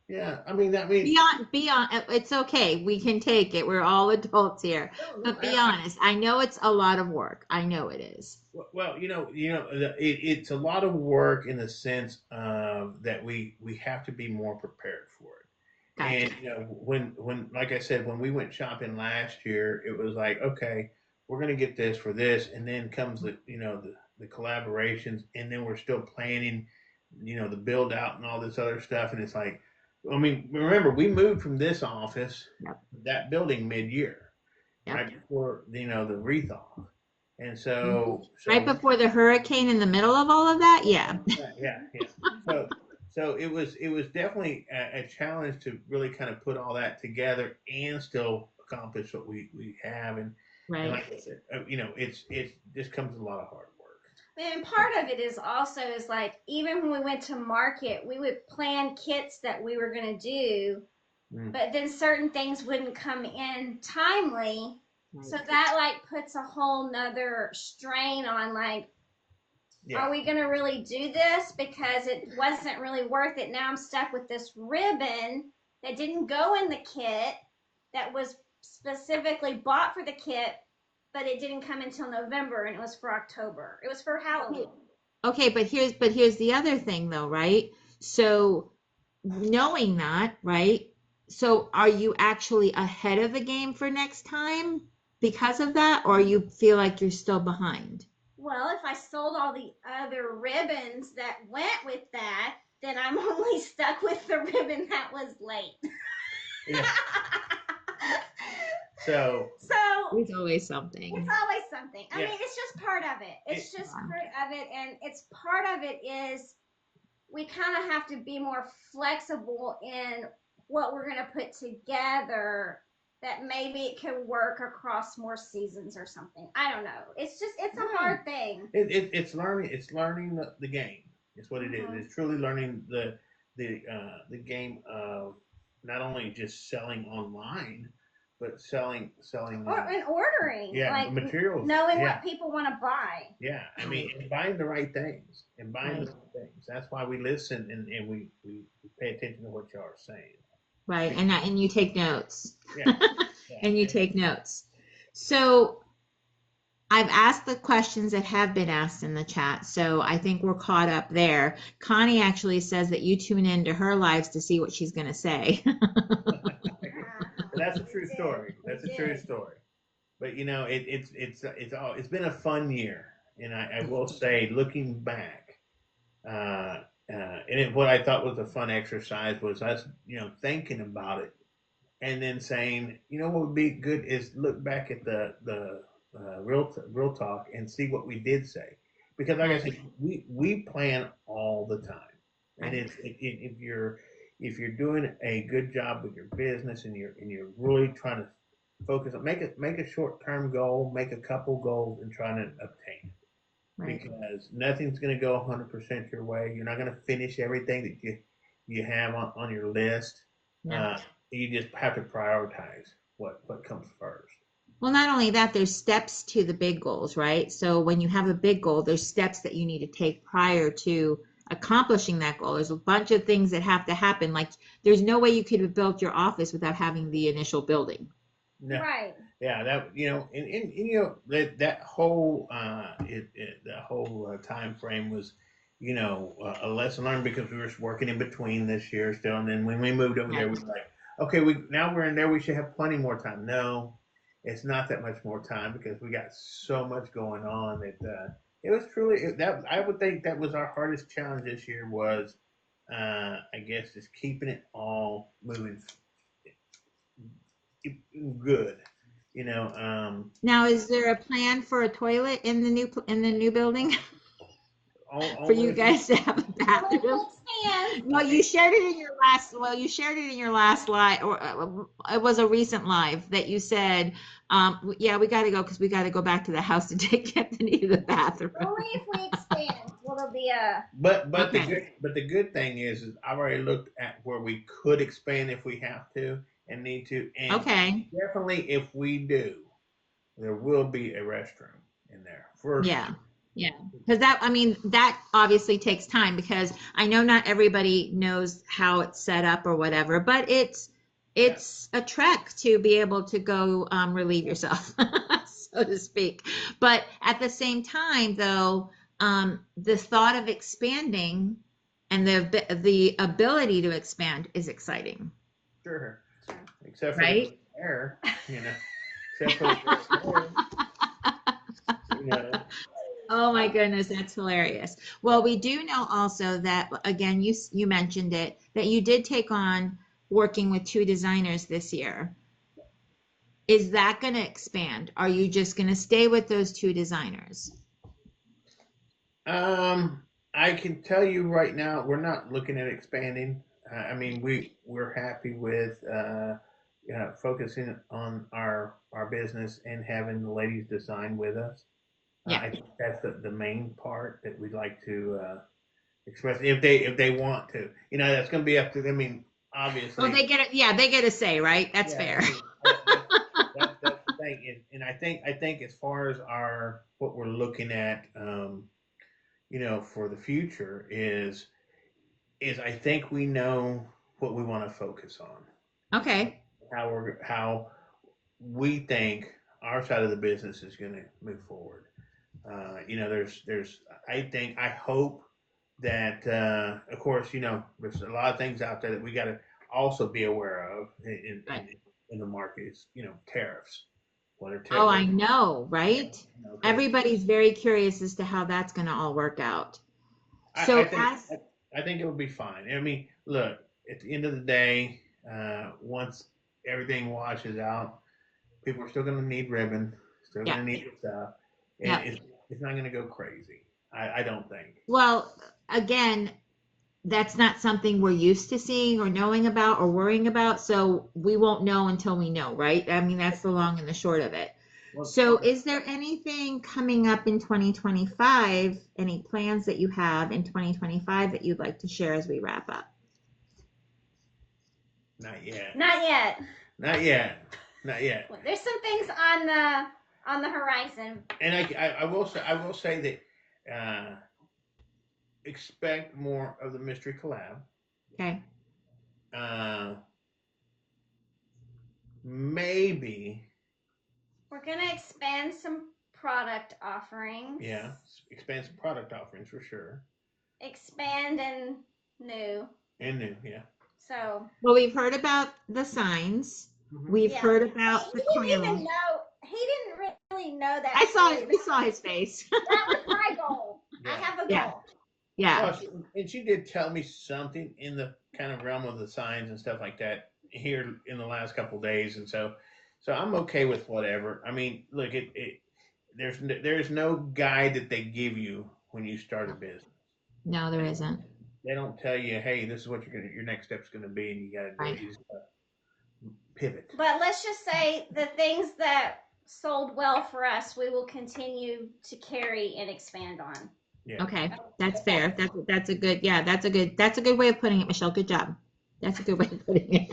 Yeah, I mean, Be on, it's okay. We can take it. We're all adults here. no, no, But be honest. I know it's a lot of work. I know it is. well, it's a lot of work in the sense of that we have to be more prepared for it. Gotcha. And when like I said, when we went shopping last year, it was like, okay, we're gonna get this for this, and then comes the collaborations, and then we're still planning, the build out and all this other stuff, and it's like, I mean, remember we moved from this office, Yep. that building mid year, Yep. right before the wreath off. And Mhm. so Right before the hurricane in the middle of all of that? Yeah. yeah. So it was definitely a challenge to really kind of put all that together and still accomplish what we have. And Right. like I said, it's just comes with a lot of hard work. And part of it is also is like even when we went to market, we would plan kits that we were going to do, Mm, but then certain things wouldn't come in timely. So Right. that like puts a whole nother strain on like, yeah. are we going to really do this? Because it wasn't really worth it. Now I'm stuck with this ribbon that didn't go in the kit that was specifically bought for the kit, but it didn't come until November and it was for October. It was for Halloween. Okay, but here's the other thing though, right? So knowing that, right? So are you actually ahead of the game for next time because of that, or you feel like you're still behind? Well, if I sold all the other ribbons that went with that, then I'm only stuck with the ribbon that was late. Yeah. So So There's always it's something. always something. I yeah, mean, it's just part of it. it, It's just part of it. And it's part of it is we kind of have to be more flexible in what we're going to put together that maybe it can work across more seasons or something. I don't know. It's a yeah. hard thing. It's learning the game. It's what it is. Mm-hmm. It's truly learning the game of not only just selling online, but selling and ordering, yeah, like materials. knowing Yeah, what people want to buy. yeah. I mean, Right. and buying the right things and buying the Right. right things. That's why we listen and we pay attention to what y'all are saying. Right. Because, And you take notes. yeah, And you yeah. take notes. So I've asked the questions that have been asked in the chat, so I think we're caught up there. Connie actually says that you tune into her lives to see what she's going to say. But that's a We true did. story. We That's a true did. story. But it's been a fun year, and I will say, looking back, what I thought was a fun exercise was us, thinking about it and then saying, what would be good is look back at the real talk and see what we did say, because like I Right, said, we plan all the time, and right. if you're doing a good job with your business and you're really trying to focus on make a short term goal, make a couple goals, and try to obtain it, Right. because nothing's going to go 100% your way. You're not going to finish everything that you have on your list. No. Uh, you just have to prioritize what comes first. Well, not only that, there's steps to the big goals, right? So when you have a big goal, there's steps that you need to take prior to accomplishing that goal. There's a bunch of things that have to happen. Like there's no way you could have built your office without having the initial building. No, Right. yeah, that that whole the whole time frame was a lesson learned, because we were working in between this year still, and then when we moved over there, Right. we were like, okay, now we're in there, we should have plenty more time. No, it's not that much more time, because we got so much going on that it was truly that I would think that was our hardest challenge this year was I guess just keeping it all moving good. You know, Now, is there a plan for a toilet in the new building for only you if we, guys to have a Only if bathroom? we expand. Well, you shared it in your last. Well, you shared it in your last live, or it was a recent live that you said, "Yeah, we got to go because we got to go back to the house to take Anthony to the bathroom." Only if we expand will there be a. but the Okay. good thing is I've already looked at where we could expand if we have to and need to, and Okay. definitely if we do, there will be a restroom in there for Yeah. sure. Yeah. Because that, I mean, that obviously takes time because I know not everybody knows how it's set up or whatever, but Yeah, it's a trek to be able to go relieve yourself, so to speak. But at the same time, though, the thought of expanding and the ability to expand is exciting, sure. Except for the right? great air, you know. Except for the great air, you know. Oh my I, goodness, that's hilarious. Well, yeah. we do know also that, again, you mentioned it, that you did take on working with two designers this year. Is that going to expand? Are you just going to stay with those two designers? Um, I can tell you right now, we're not looking at expanding. I mean, we're happy with focusing on our business and having the ladies design with us. Yeah. I think that's the main part that we'd like to express if they want to. That's going to be up to them. I mean, Oh, obviously, they get it. Yeah, they get a say, right? That's yeah. fair. I mean, that's the thing, and I think as far as our what we're looking at, for the future is I think we know what we want to focus on, Okay. how we think our side of the business is going to move forward. There's I hope that of course there's a lot of things out there that we got to also be aware of Right. in the market. Is tariffs, Oh, what I know, right? because Everybody's very curious as to how that's going to all work out. I So think as I think it will be fine. I mean, look, at the end of the day, once everything washes out, people are still going to need ribbon, still going yeah, to need stuff, and yeah. it's not going to go crazy. I don't think. Well, again, that's not something we're used to seeing or knowing about or worrying about. So we won't know until we know, right? I mean, that's the long and the short of it. Well, So is there anything coming up in 2025, any plans that you have in 2025 that you'd like to share as we wrap up? not yet. Not yet. Not yet. Not yet. Well, there's some things on the horizon. And I will say that expect more of the mystery collab. Okay. Uh, maybe, We're gonna expand some product offerings. yeah, expand some product offerings for sure. Expand and new. And new, yeah. So Well, we've heard about the signs. Mm-hmm. We've yeah, heard he about the didn't even clam. know. He didn't really know that. I saw it. fully, We but saw his face. that was my goal. I Yeah. have a Yeah. goal. Yeah. Well, and she did tell me something in the kind of realm of the signs and stuff like that here in the last couple of days, and so I'm okay with whatever. I mean, look, there's no guide that they give you when you start a business. No, there isn't. They don't tell you, hey, this is what your next step's gonna be, and you got to do Right. it. You just gotta pivot. But let's just say the things that sold well for us, we will continue to carry and expand on. Yeah. Okay. That's fair. That's a good. Yeah. That's a good way of putting it, Michelle. Good job. That's a good way of putting it.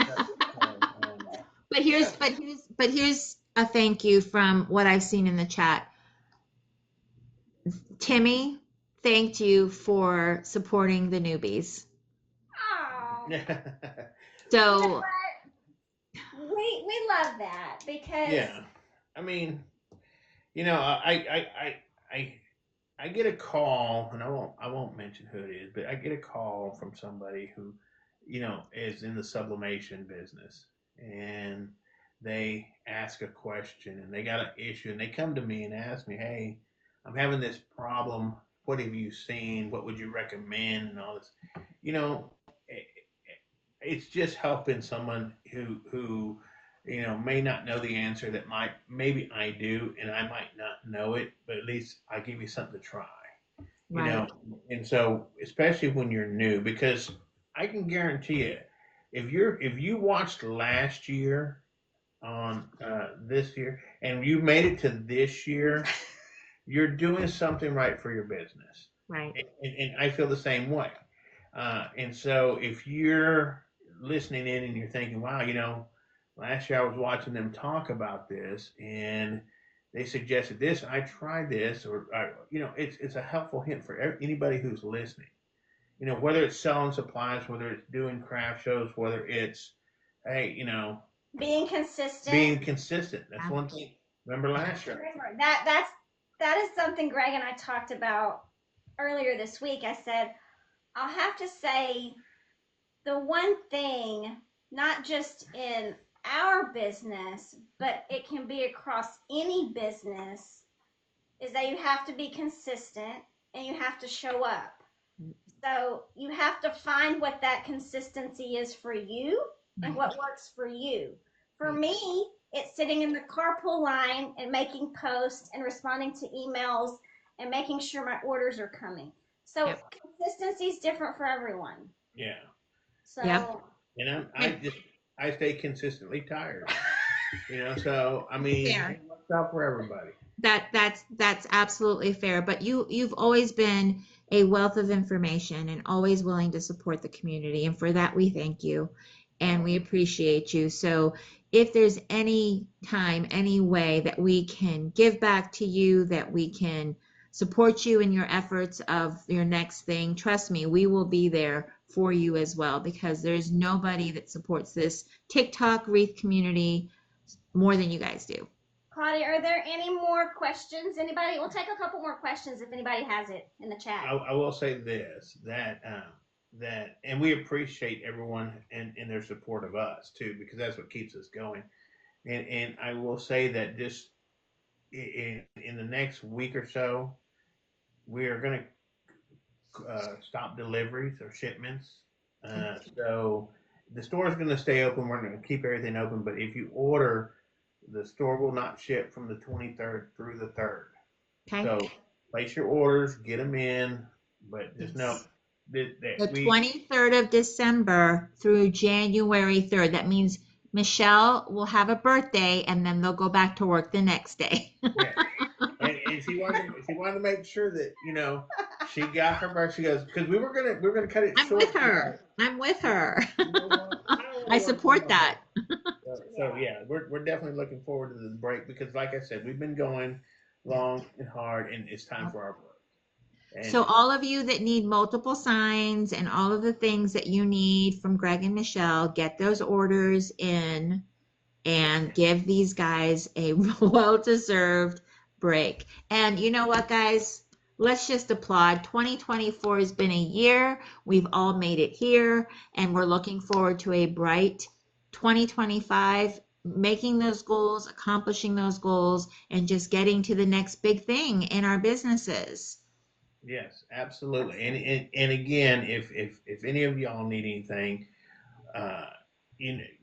But here's a thank you from what I've seen in the chat. Timmy thanked you for supporting the newbies. Oh, So we love that because yeah. I mean, I I get a call, and I won't mention who it is, but I get a call from somebody who, is in the sublimation business, and they ask a question, and they got an issue, and they come to me and ask me, "Hey, I'm having this problem. What have you seen? What would you recommend?" And all this, you know, it, it's just helping someone who may not know the answer that might maybe I do, and I might not know it, but at least I give you something to try. you right. know and so especially when you're new, because I can guarantee you, if you watched last year on this year and you made it to this year, you're doing something right for your business. Right. And I feel the same way. And so if you're listening in and you're thinking, wow, last year I was watching them talk about this and they suggested this, I tried this, or it's a helpful hint for anybody who's listening. Whether it's selling supplies, whether it's doing craft shows, whether it's, hey, being consistent. being consistent. That's Yeah. one thing. Remember last year? That is something Greg and I talked about earlier this week. I said I'll have to say the one thing, not just in our business, but it can be across any business, is that you have to be consistent and you have to show up. So you have to find what that consistency is for you and what works for you. For me, it's sitting in the carpool line and making posts and responding to emails and making sure my orders are coming. So Yep. consistency is different for everyone. Yeah. So Yep. And I stay consistently tired. So I mean, Fair. it works out for everybody. That's absolutely fair. But you've always been a wealth of information and always willing to support the community, and for that we thank you and we appreciate you. So if there's any time, any way that we can give back to you, that we can support you in your efforts of your next thing, trust me, we will be there for you as well, because there's nobody that supports this TikTok wreath community more than you guys do. Claudia, are there any more questions? Anybody? We'll take a couple more questions if anybody has it in the chat. I will say this, and we appreciate everyone and their support of us too, because that's what keeps us going. And I will say that just in the next week or so, we are going to stop deliveries or shipments. So the store is going to stay open. We're going to keep everything open, but if you order, the store will not ship from the 23rd through the 3rd. Okay. So place your orders, get them in, but just know The that we 23rd of December through January 3rd. That means Michelle will have a birthday and then they'll go back to work the next day. yeah. And she wanted to make sure that she got her birthday. She goes, because we were gonna cut it I'm short. with her. I'm with her. You know what? I don't I really want to support come on that. that. So yeah, we're definitely looking forward to this break because, like I said, we've been going long and hard, and it's time Yep. for our break. And So all of you that need multiple signs and all of the things that you need from Greg and Michelle, get those orders in and give these guys a well-deserved break. And you know what, guys? Let's just applaud. 2024 has been a year. We've all made it here, and we're looking forward to a bright 2025, making those goals, accomplishing those goals, and just getting to the next big thing in our businesses. yes, absolutely. And again, if any of y'all need anything, uh,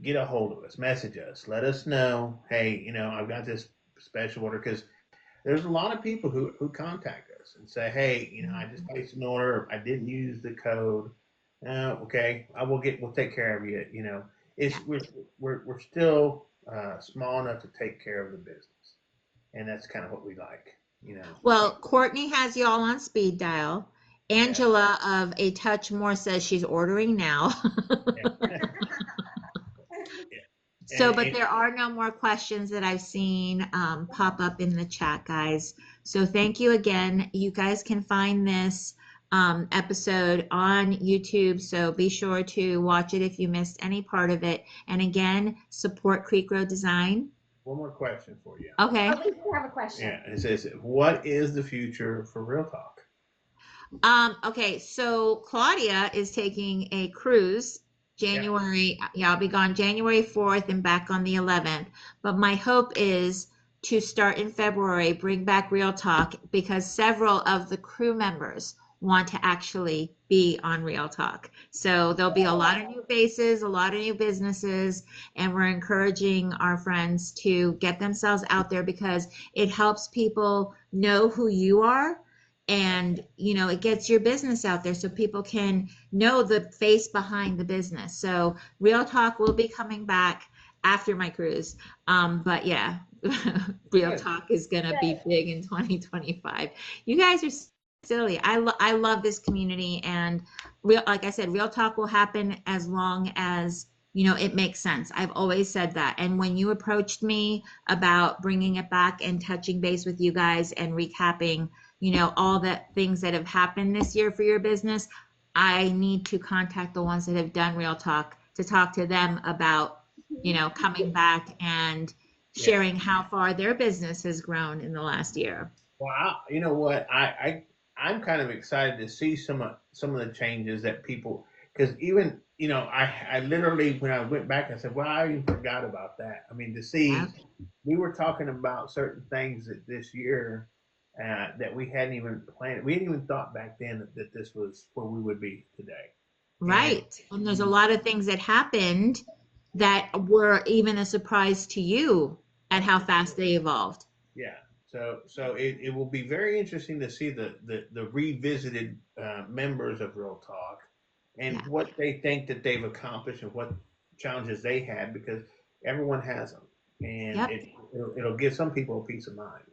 get a hold of us, message us, let us know. Hey, I've got this special order because there's a lot of people who contact us and say, hey, I just placed an order. I didn't use the code. Okay, we'll take care of you. Yeah. It's we're still small enough to take care of the business, and that's kind of what we like. Well, Courtney has you all on speed dial. Yeah, Angela of A Touch More says she's ordering now. yeah, So, but and there are no more questions that I've seen pop up in the chat, guys. So thank you again. You guys can find this episode on YouTube. So be sure to watch it if you missed any part of it. And again, support Creek Road Design. one more question for you. Okay. Oh, we do have a question. Yeah, it says, what is the future for Real Talk? Okay, so Claudia is taking a cruise Yeah, January, yeah, I'll be gone January 4th and back on the 11th. But my hope is to start in February, bring back Real Talk because several of the crew members want to actually be on Real Talk. So there'll be a lot of new faces, a lot of new businesses, and we're encouraging our friends to get themselves out there because it helps people know who you are and it gets your business out there so people can know the face behind the business. So Real Talk will be coming back after my cruise, but yeah. Real good. Talk is gonna Good. be big in 2025. You guys are silly. I love this community, and like I said, Real Talk will happen as long as it makes sense. I've always said that. And when you approached me about bringing it back and touching base with you guys and recapping all the things that have happened this year for your business, I need to contact the ones that have done Real Talk to talk to them about, coming back and Yeah. sharing how far their business has grown in the last year. Well, you know what? I'm kind of excited to see some of the changes that people, because even I literally, when I went back, I said, well, I even forgot about that. I mean, to Yeah. see, we were talking about certain things that this year that we hadn't even planned. We hadn't even thought back then that this was where we would be today. And Right. And there's a lot of things that happened that were even a surprise to you at how fast they evolved. yeah, so it will be very interesting to see the revisited members of Real Talk and Yeah. what they think that they've accomplished and what challenges they had because everyone has them, and Yep. it'll give some people a peace of mind.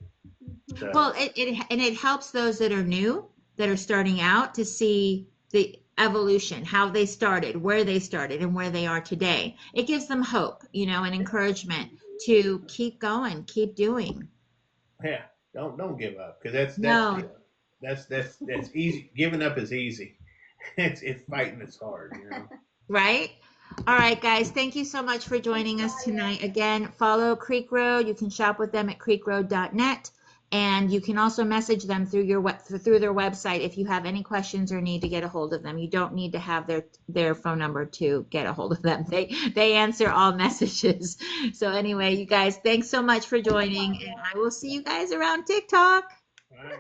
Well, So it helps those that are new, that are starting out to see the evolution, how they started, and where they are today. It gives them hope, and encouragement to keep going, keep doing. yeah, don't give up because that's No, that's easy. Giving up is easy. It's fighting. It's hard. right? All right, guys, thank you so much for Thanks, joining us Claudia. tonight. Again, follow Creek Road. You can shop with them at creekroad.net. And you can also message them through their website if you have any questions or need to get a hold of them. You don't need to have their phone number to get a hold of them. They answer all messages. So anyway, you guys, thanks so much for Thanks, joining, and Claudia. I will see you guys around TikTok. All right.